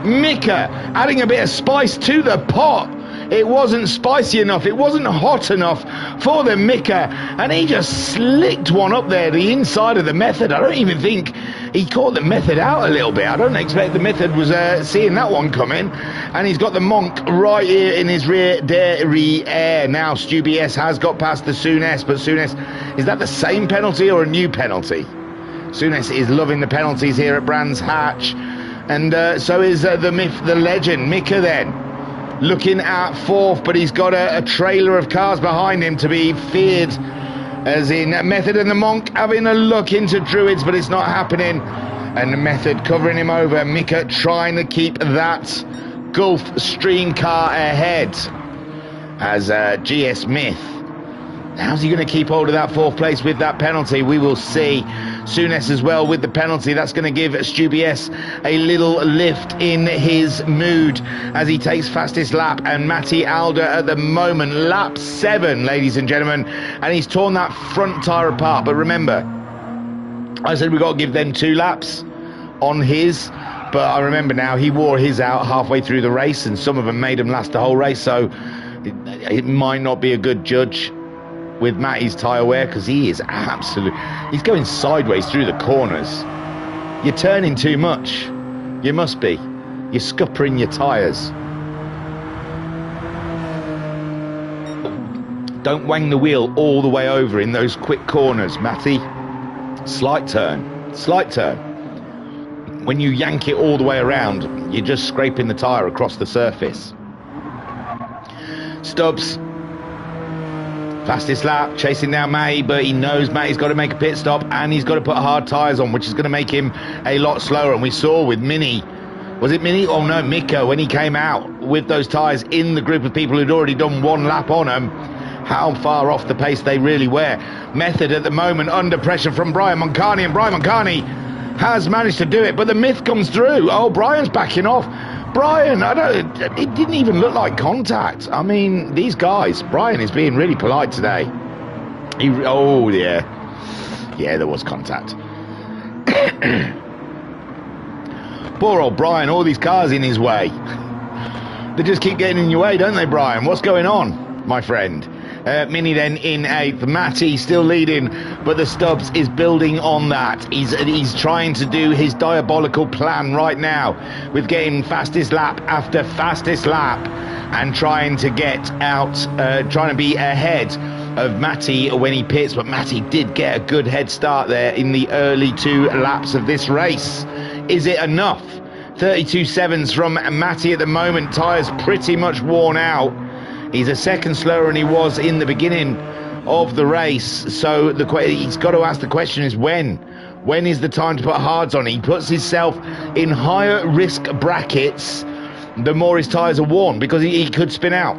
Mika adding a bit of spice to the pot. It wasn't spicy enough. It wasn't hot enough for the Mika. And he just slicked one up there, the inside of the Method. I don't even think he caught the Method out a little bit. I don't expect the Method was seeing that one coming. And he's got the Monk right here in his rear derriere. Now Stu BS has got past the Souness, but Souness, is that the same penalty or a new penalty? Souness is loving the penalties here at Brands Hatch. And so is the myth, the legend, Mika then. Looking at fourth, but he's got a trailer of cars behind him to be feared, as in Method and the Monk having a look into Druids, but it's not happening. And the Method covering him over. Mika trying to keep that Gulf Stream car ahead, as GS Myth. How's he going to keep hold of that fourth place with that penalty? We will see. Souness as well with the penalty. That's going to give Stu BS a little lift in his mood as he takes fastest lap. And Matty Alder at the moment, lap 7, ladies and gentlemen. And he's torn that front tyre apart. But remember, I said we've got to give them 2 laps on his. But I remember now, he wore his out halfway through the race. And some of them made him last the whole race. So it might not be a good judge with Matty's tyre wear, because he is he's going sideways through the corners. You're turning too much. You must be. You're scuppering your tyres. Don't wang the wheel all the way over in those quick corners, Matty. Slight turn. Slight turn. When you yank it all the way around, you're just scraping the tyre across the surface. Stubbs. Fastest lap, chasing down Matty, but he knows Matty's got to make a pit stop and he's got to put hard tyres on, which is going to make him a lot slower. And we saw with Mini, was it Mini? Oh no, Mika, when he came out with those tyres in the group of people who'd already done 1 lap on them, how far off the pace they really were. Method at the moment under pressure from Brian Moncani, and Brian Moncani has managed to do it, but the myth comes through. Oh, Brian's backing off. Brian, it didn't even look like contact. I mean, these guys, Brian is being really polite today. Oh, yeah. Yeah, there was contact. Poor old Brian, all these cars in his way. They just keep getting in your way, don't they, Brian? What's going on, my friend? Mini then in 8th. Matty still leading, but the Stubbs is building on that. He's trying to do his diabolical plan right now with getting fastest lap after fastest lap and trying to get out, trying to be ahead of Matty when he pits. But Matty did get a good head start there in the early 2 laps of this race. Is it enough? 32.7s from Matty at the moment. Tyres pretty much worn out. He's a second slower than he was in the beginning of the race. So he's got to ask the question is when? When is the time to put hards on? He puts himself in higher risk brackets the more his tyres are worn, because he could spin out.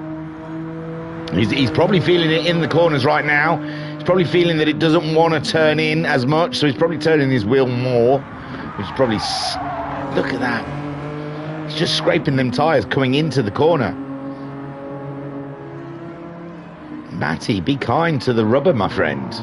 He's probably feeling it in the corners right now. He's probably feeling that it doesn't want to turn in as much, so he's probably turning his wheel more. Which is probably... Look at that. He's just scraping them tyres coming into the corner. Matty, be kind to the rubber, my friend.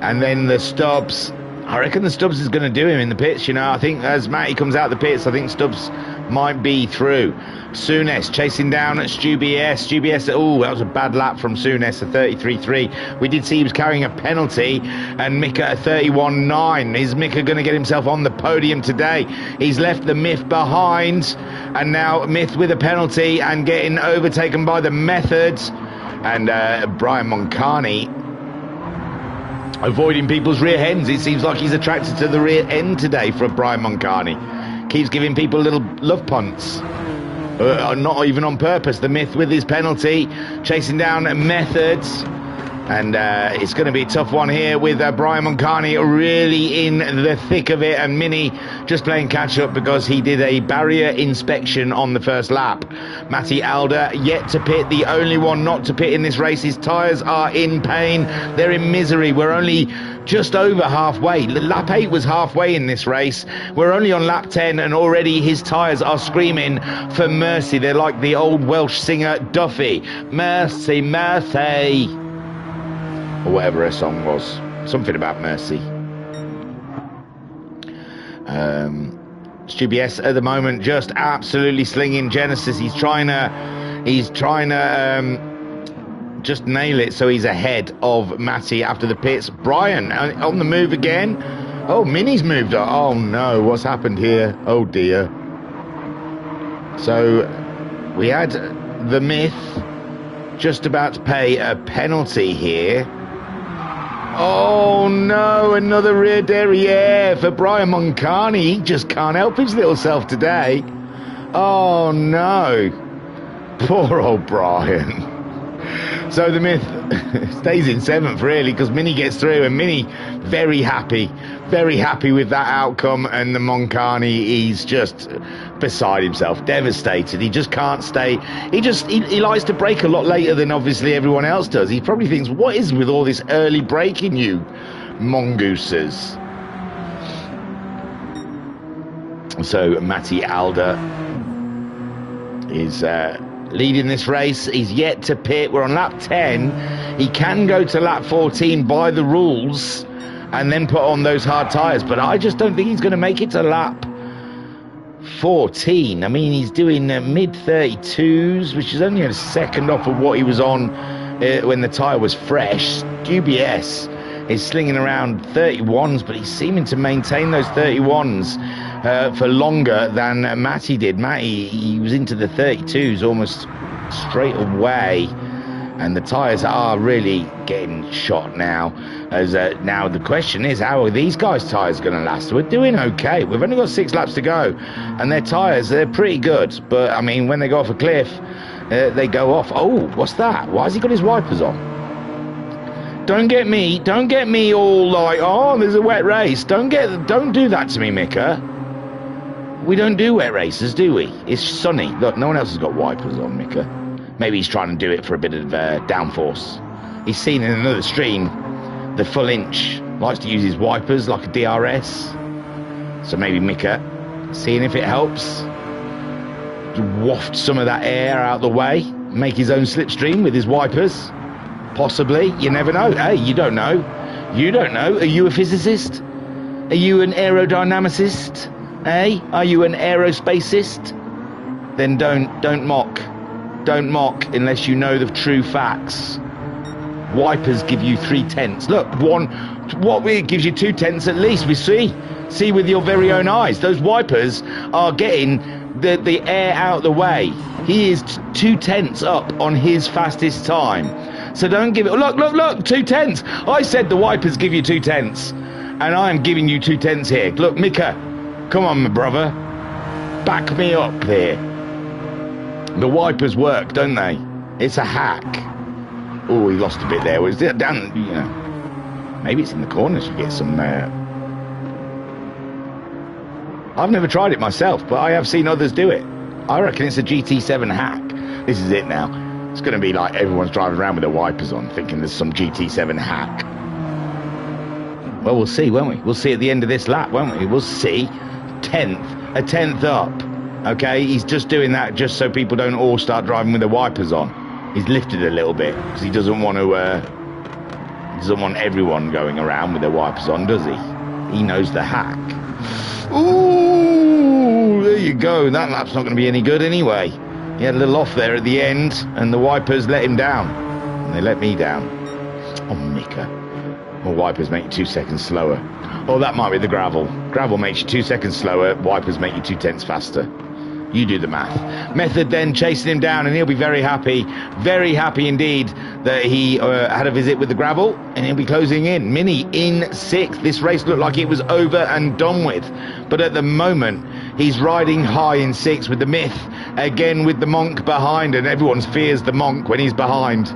And then the Stubbs. I reckon the Stubbs is going to do him in the pits, you know. I think as Matty comes out the pits, I think Stubbs might be through. Souness chasing down at Stu BS. Stu BS, oh, that was a bad lap from Souness, a 33.3. We did see he was carrying a penalty, and Mika a 31.9. Is Mika going to get himself on the podium today? He's left the Myth behind, and now Myth with a penalty and getting overtaken by the Methods. And Brian Moncani avoiding people's rear ends. It seems like he's attracted to the rear end today for Brian Moncani. Keeps giving people little love punts. Not even on purpose. The Myth with his penalty, chasing down Methods. And it's going to be a tough one here with Brian Moncani really in the thick of it, and Mini just playing catch up because he did a barrier inspection on the first lap. Matty Alder yet to pit, the only one not to pit in this race. His tyres are in pain, they're in misery. We're only just over halfway. Lap 8 was halfway in this race. We're only on lap 10 and already his tyres are screaming for mercy. They're like the old Welsh singer Duffy. Mercy, mercy. or whatever her song was. Something about mercy. Stu BS at the moment just absolutely slinging Genesis. He's trying to just nail it so he's ahead of Matty after the pits. Brian on the move again. Oh, Mini's moved up. Oh no, what's happened here? Oh dear. So we had the Myth just about to pay a penalty here. Oh no, another rear derriere for Brian Moncani. He just can't help his little self today. Oh no, poor old Brian. So the Myth stays in 7th really, because Mini gets through, and Mini very happy with that outcome, and the Moncani, he's just beside himself, devastated. He just can't stay. He likes to brake a lot later than obviously everyone else does. He probably thinks, what is with all this early braking, you mongooses? So Matty Alder is leading this race. He's yet to pit. We're on lap 10. He can go to lap 14 by the rules and then put on those hard tyres, but I just don't think he's going to make it to lap 14. I mean, he's doing mid 32s, which is only a second off of what he was on when the tyre was fresh. UBS is slinging around 31s, but he's seeming to maintain those 31s for longer than Matty did. Matty, he was into the 32s almost straight away, and the tyres are really getting shot now. As now the question is, how are these guys' tyres going to last? We're doing okay. We've only got 6 laps to go, and their tyres, they're pretty good. But I mean, when they go off a cliff, they go off. Oh, what's that? Why has he got his wipers on? Don't get me all like, oh, there's a wet race. Don't do that to me, Mika. We don't do wet races, do we? It's sunny. Look, no one else has got wipers on, Mika. Maybe he's trying to do it for a bit of downforce. He's seen in another stream, the full inch likes to use his wipers like a DRS. So maybe Mika, seeing if it helps, waft some of that air out the way, make his own slipstream with his wipers. Possibly, you never know. Hey, you don't know. You don't know. Are you a physicist? Are you an aerodynamicist? Hey, are you an aerospacist? Then don't mock. Don't mock unless you know the true facts. Wipers give you 3/10. Look, it gives you 2/10 at least. We see with your very own eyes. Those wipers are getting the air out the way. He is 2/10 up on his fastest time. So don't give it. Look, 2/10. I said the wipers give you 2/10, and I am giving you 2/10 here. Look, Mika, come on, my brother, back me up here. The wipers work, don't they? It's a hack. Oh, he lost a bit there. Was it down? You know, maybe it's in the corners. You get some. I've never tried it myself, but I have seen others do it. I reckon it's a GT7 hack. This is it now. It's going to be like everyone's driving around with their wipers on, thinking there's some GT7 hack. Well, we'll see, won't we? We'll see at the end of this lap, won't we? We'll see. A tenth up. Okay, he's just doing that just so people don't all start driving with their wipers on. He's lifted a little bit because he doesn't want to. Doesn't want everyone going around with their wipers on, does he? He knows the hack. Ooh, there you go. That lap's not going to be any good anyway. He had a little off there at the end, and the wipers let him down. And they let me down. Oh, Mika. Well, wipers make you 2 seconds slower. Oh, that might be the gravel. Gravel makes you 2 seconds slower. Wipers make you 2/10 faster. You do the math. Method then chasing him down, and he'll be very happy indeed that he had a visit with the gravel, and he'll be closing in. Mini in 6th. This race looked like it was over and done with, but at the moment he's riding high in 6th with the Myth, again with the Monk behind, and everyone fears the Monk when he's behind.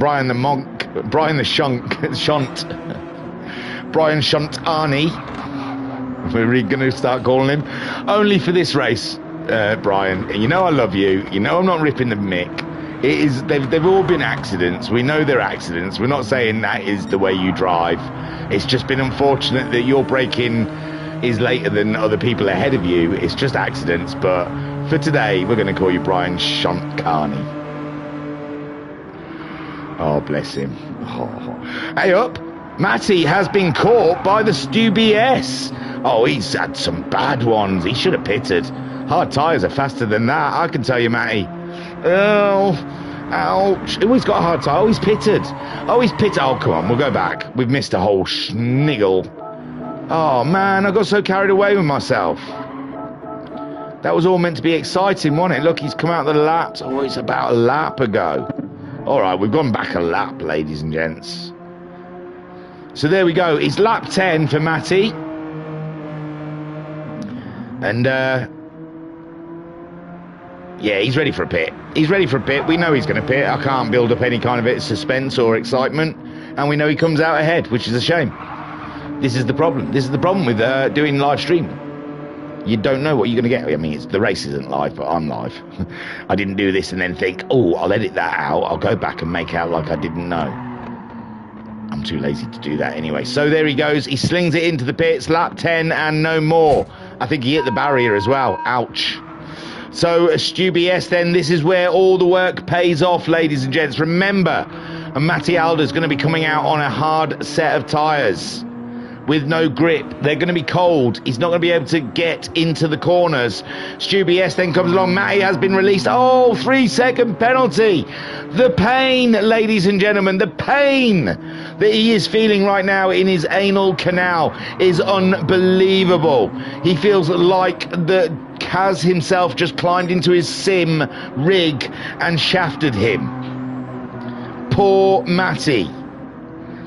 Brian the Monk, Brian the Shunt, Brian Shunt-Arnie, we're really going to start calling him, only for this race. Brian, you know I love you. You know I'm not ripping the mick. It is. They've all been accidents. We know they're accidents. We're not saying that is the way you drive. It's just been unfortunate that your braking is later than other people ahead of you. It's just accidents. But for today, we're going to call you Brian Shunt-Carney. Oh, bless him. Oh. Hey, up. Matty has been caught by the Stu BS. Oh, he's had some bad ones. He should have pitted. Hard tyres are faster than that, I can tell you, Matty. Oh, ouch. Oh, he's got a hard tyre. Oh, he's pitted. Oh, he's pitted. Oh, come on, we'll go back. We've missed a whole sniggle. Oh, man, I got so carried away with myself. That was all meant to be exciting, wasn't it? Look, he's come out of the laps. Oh, it's about a lap ago. All right, we've gone back a lap, ladies and gents. So there we go. It's lap 10 for Matty. And, yeah, he's ready for a pit. He's ready for a pit. We know he's going to pit. I can't build up any kind of suspense or excitement. And we know he comes out ahead, which is a shame. This is the problem. This is the problem with doing live streaming. You don't know what you're going to get. I mean, the race isn't live, but I'm live. I didn't do this and then think, oh, I'll edit that out. I'll go back and make out like I didn't know. I'm too lazy to do that anyway. So there he goes. He slings it into the pits. Lap 10 and no more. I think he hit the barrier as well. Ouch. So Stu BS then, this is where all the work pays off, ladies and gents. Remember, Matty Alder's going to be coming out on a hard set of tyres with no grip. They're going to be cold. He's not going to be able to get into the corners. Stu BS then comes along. Matty has been released. Oh, 3-second penalty. The pain, ladies and gentlemen, the pain that he is feeling right now in his anal canal is unbelievable. He feels like the Kaz himself just climbed into his sim rig and shafted him. Poor Matty.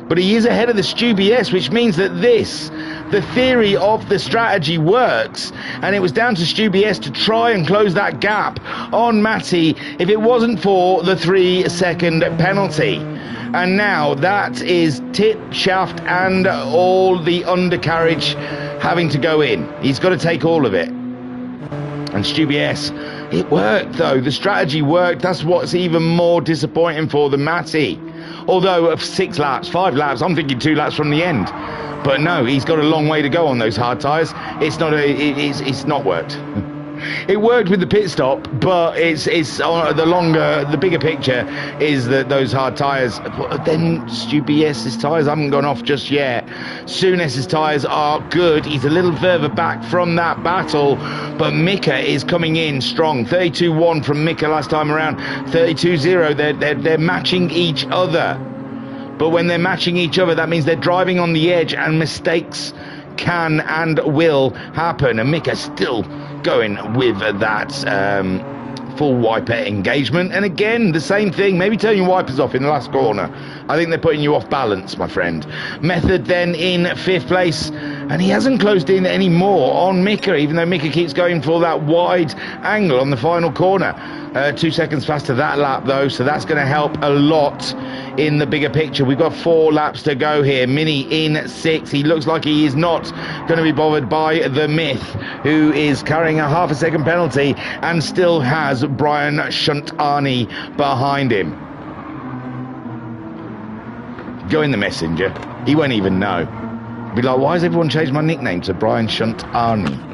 But he is ahead of the Stu BS, which means that the theory of the strategy works, and it was down to Stu BS to try and close that gap on Matty if it wasn't for the 3-second penalty. And now that is tip, shaft, and all the undercarriage having to go in. He's got to take all of it. And Stu BS, it worked though. The strategy worked. That's what's even more disappointing for the Matty. Although of 5 laps, I'm thinking 2 laps from the end. But no, he's got a long way to go on those hard tyres. It's not worked. It worked with the pit stop, but it's the bigger picture is that those hard tyres. But then Stu BS's tyres haven't gone off just yet. Souness's tyres are good. He's a little further back from that battle, but Mika is coming in strong. 32.1 from Mika last time around. 32.0. They're matching each other. But when they're matching each other, that means they're driving on the edge, and mistakes can and will happen. And Mika's still going with that full wiper engagement, and again the same thing, maybe turn your wipers off in the last corner. I think they're putting you off balance, my friend. Method then in 5th place, and he hasn't closed in any more on Mika, even though Mika keeps going for that wide angle on the final corner. 2 seconds faster that lap though, so that's going to help a lot in the bigger picture. We've got 4 laps to go here. Mini in 6. He looks like he is not going to be bothered by the Myth, who is carrying a half a second penalty and still has Brian Shuntani behind him. Go in the messenger. He won't even know. Be like, why has everyone changed my nickname to Brian Shuntani?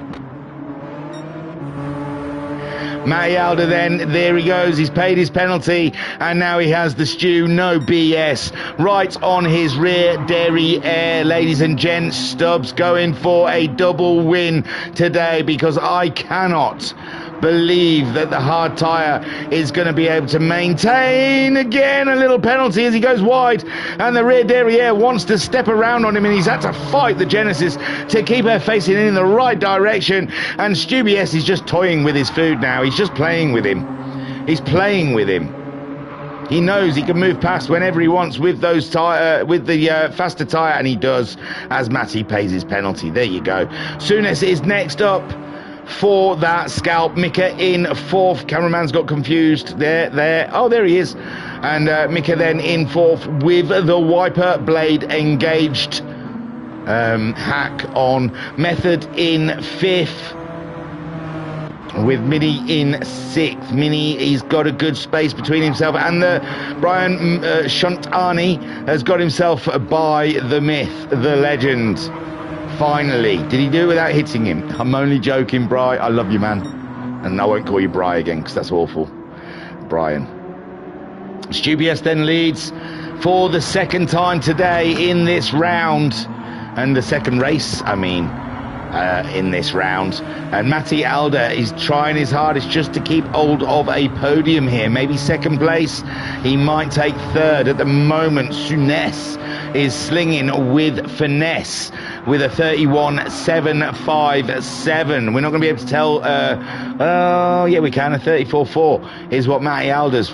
Matty Alder then, there he goes, he's paid his penalty, and now he has the Stu, no BS, right on his rear derriere, ladies and gents. Stubbs going for a double win today, because I cannot believe that the hard tyre is going to be able to maintain. Again, a little penalty as he goes wide, and the rear derriere wants to step around on him, and he's had to fight the Genesis to keep her facing in the right direction. And Stu BS is just toying with his food now. He's just playing with him. He's playing with him. He knows he can move past whenever he wants with those with the faster tyre, and he does, as Matty pays his penalty. There you go. Souness is next up for that scalp. Mika in 4th. Cameraman's got confused. There. Oh, there he is. And Mika then in 4th with the wiper blade engaged. Hack on. Method in 5th. With Mini in 6th. Mini, he's got a good space between himself and the Brian Shuntani has got himself by the Myth, the legend. Finally. Did he do it without hitting him? I'm only joking, Bri. I love you, man. And I won't call you Bri again, because that's awful. Brian. GBS then leads for the second time today in this round, and the second race, I mean, in this round. And Matti Alder is trying his hardest just to keep hold of a podium here, maybe second place. He might take third. At the moment, Souness is slinging with finesse with a 31.757. We're not going to be able to tell. Oh yeah, we can. A 34.4 is what Matti Alder's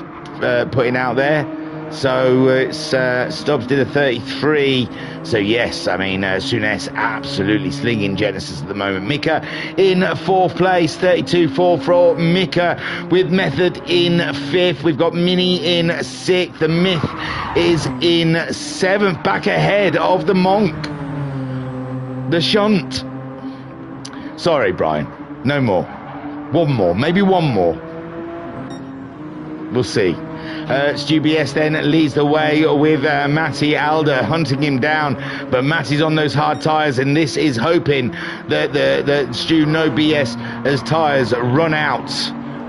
putting out there. So it's Stubbs did a 33. So yes, I mean Souness absolutely slinging Genesis at the moment. Mika in fourth place, 32.4 for Mika, with Method in fifth. We've got Mini in sixth. The Myth is in seventh, back ahead of the Monk. The Shunt. Sorry, Brian. No more. One more. Maybe one more. We'll see. Stu BS then leads the way with Matti Alder hunting him down, but Matty's on those hard tyres, and this is hoping that the Stu No BS as tyres run out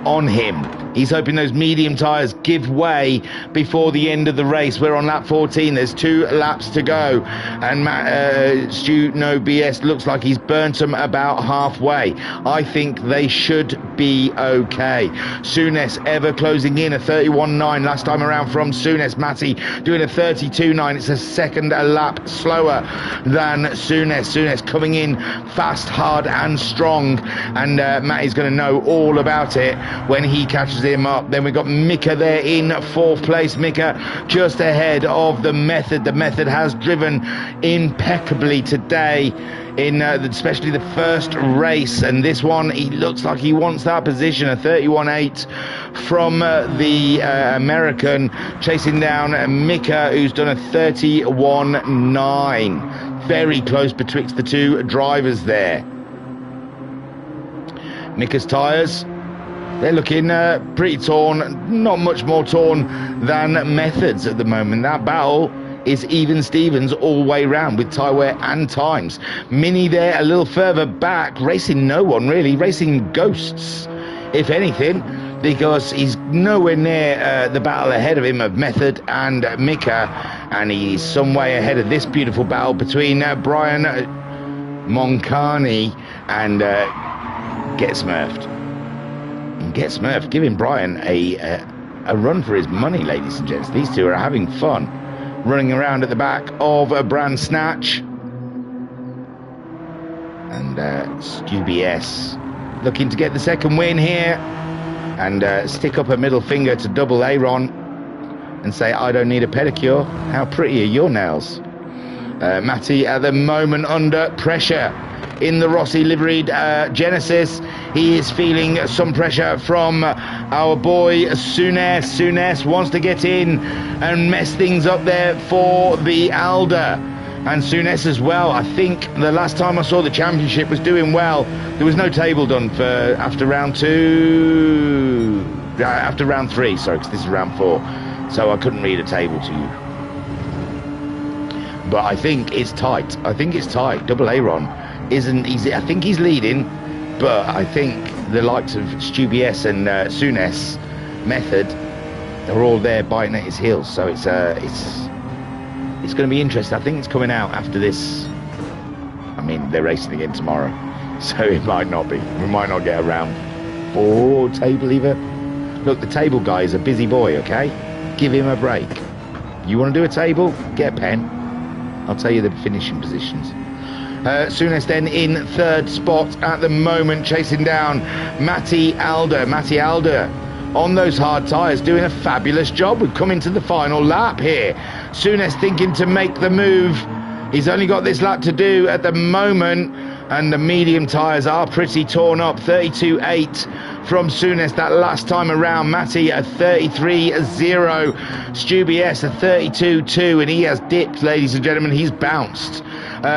on him. He's hoping those medium tyres give way before the end of the race. We're on lap 14. There's 2 laps to go, and Stu No BS looks like he's burnt them about halfway. I think they should be okay. Souness ever closing in, a 31.9 last time around from Souness. Matty doing a 32.9. It's a second lap slower than Souness. Souness coming in fast, hard and strong, and Matty's going to know all about it when he catches him up. Then we've got Mika there in fourth place. Mika just ahead of the Method. The Method has driven impeccably today in especially the first race, and this one he looks like he wants that position. A 31.8 from the American, chasing down Mika, who's done a 31.9. Very close betwixt the two drivers there. Mika's tyres, they're looking pretty torn, not much more torn than Method's at the moment. That battle is even Stevens all the way round with tyre wear and times. Mini there a little further back, racing no one really, racing ghosts, if anything, because he's nowhere near the battle ahead of him of Method and Mika, and he's some way ahead of this beautiful battle between Brian Moncani and Get Smurfed. Get Smurfed, giving Brian a run for his money, ladies and gents. These two are having fun, running around at the back of a Brand Snatch. And Stu BS looking to get the second win here, and stick up a middle finger to Double Aaron and say, I don't need a pedicure. How pretty are your nails? Matty at the moment under pressure in the Rossi liveried Genesis. He is feeling some pressure from our boy Souness. Souness wants to get in and mess things up there for the Alder. And Souness as well. I think the last time I saw the championship was doing well. There was no table done for after round 3, sorry, because this is round 4. So I couldn't read a table to you. But I think it's tight. Double Aaron isn't easy. I think he's leading, but I think the likes of Stu BS and Souness Method are all there biting at his heels. So it's going to be interesting. I think it's coming out after this. I mean, they're racing again tomorrow, so it might not be. We might not get a round 4 table either. Look, the table guy is a busy boy, okay? Give him a break. You want to do a table? Get a pen. I'll tell you the finishing positions. Souness then in third spot at the moment, chasing down Matti Alder. Matti Alder on those hard tyres, doing a fabulous job. We've come into the final lap here. Souness thinking to make the move. He's only got this lap to do at the moment, and the medium tyres are pretty torn up. 32.8 from Souness that last time around. Matti a 33.0. Stu BS a 32.2, and he has dipped, ladies and gentlemen. He's bounced.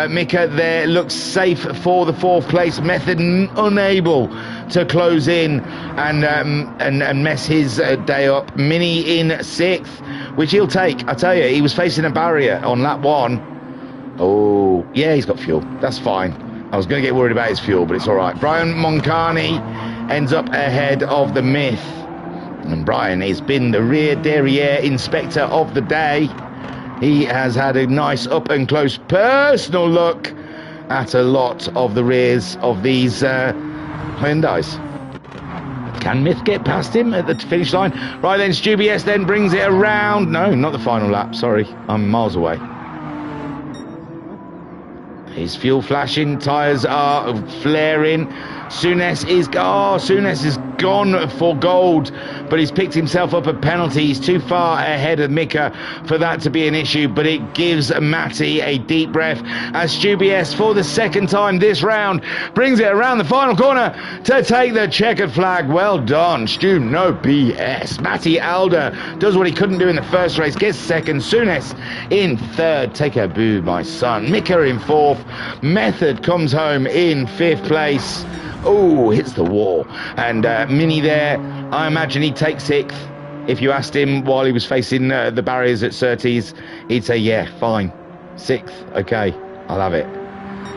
Mika there looks safe for the fourth place. Method unable to close in and mess his day up. Mini in sixth, which he'll take. I tell you, he was facing a barrier on lap 1. Oh yeah, he's got fuel. That's fine. I was going to get worried about his fuel, but it's all right. Brian Moncani ends up ahead of the Myth. And Brian has been the rear derriere inspector of the day. He has had a nice up-and-close personal look at a lot of the rears of these Hyundais. Can Myth get past him at the finish line? Right then, GRSC then brings it around. No, not the final lap. Sorry, I'm miles away. His fuel flashing, tyres are flaring. Souness is gone for gold, but he's picked himself up a penalty. He's too far ahead of Mika for that to be an issue, but it gives Matty a deep breath as GRSC for the second time this round brings it around the final corner to take the checkered flag. Well done, Stu, no BS. Matty Alder does what he couldn't do in the first race, gets second. Souness in third. Take a boo, my son. Mika in fourth. Method comes home in fifth place. Oh, hits the wall. And Mini there, I imagine he'd take sixth. If you asked him while he was facing the barriers at Surtees, he'd say, yeah, fine. Sixth, okay, I'll have it.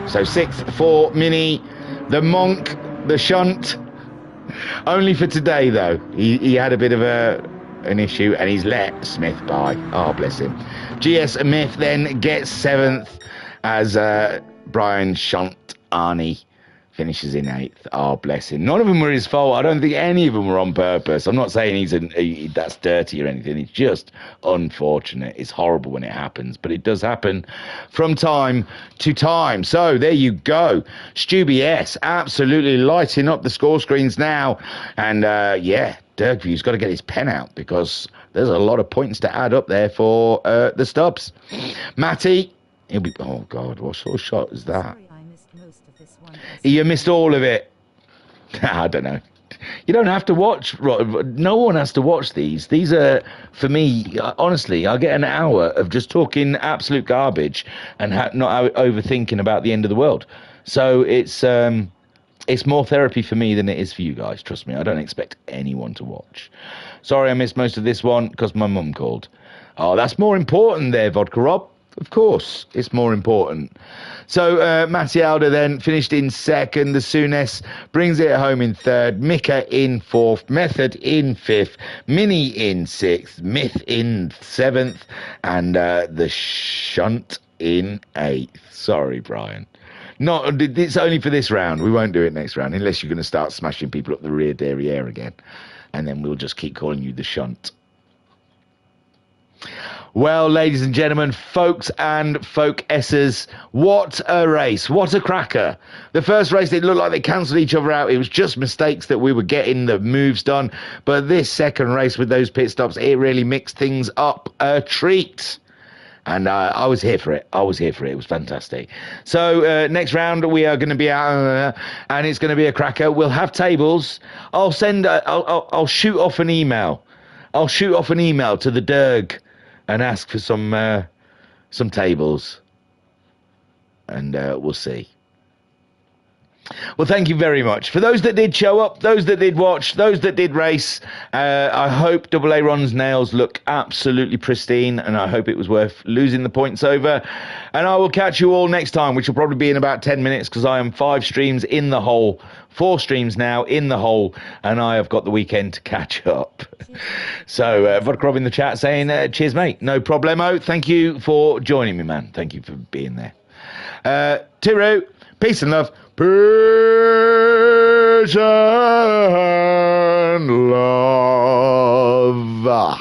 So sixth for Mini, the Monk, the Shunt. Only for today, though. He had a bit of an issue, and he's let Smith by. Oh, bless him. GS Myth then gets seventh as Brian Shunt Arnie finishes in eighth. Oh, bless him. None of them were his fault. I don't think any of them were on purpose. I'm not saying that's dirty or anything. It's just unfortunate. It's horrible when it happens, but it does happen from time to time. So there you go. GRSC absolutely lighting up the score screens now. And yeah, Dirkview's got to get his pen out because there's a lot of points to add up there for the Stubbs. Matty, he'll be... Oh, God, what sort of shot is that? You missed all of it. I don't know. You don't have to watch. No one has to watch these. These are, for me, honestly, I get an hour of just talking absolute garbage and not overthinking about the end of the world. So it's more therapy for me than it is for you guys. Trust me, I don't expect anyone to watch. Sorry I missed most of this one because my mum called. Oh, that's more important there, Vodka Rob. Of course, it's more important. So Matty Alder then finished in second. The Souness brings it home in third. Mika in fourth. Method in fifth. Mini in sixth. Myth in seventh. And the Shunt in eighth. Sorry, Brian. It's only for this round. We won't do it next round unless you're going to start smashing people up the rear derriere again. And then we'll just keep calling you the Shunt. Well, ladies and gentlemen, folks and folk-essers, what a race. What a cracker. The first race, it looked like they cancelled each other out. It was just mistakes that we were getting the moves done. But this second race with those pit stops, it really mixed things up a treat. And I was here for it. I was here for it. It was fantastic. So next round, we are going to be out, and it's going to be a cracker. We'll have tables. I'll shoot off an email. I'll shoot off an email to the Derg and ask for some tables, and we'll see. Well, thank you very much. For those that did show up, those that did watch, those that did race, I hope AA Ron's nails look absolutely pristine, and I hope it was worth losing the points over. And I will catch you all next time, which will probably be in about 10 minutes, because I am 5 streams in the hole, 4 streams now in the hole, and I have got the weekend to catch up. So, Vodka Rob in the chat saying, cheers, mate. No problemo. Thank you for joining me, man. Thank you for being there. Tiru, peace and love. Peace and love.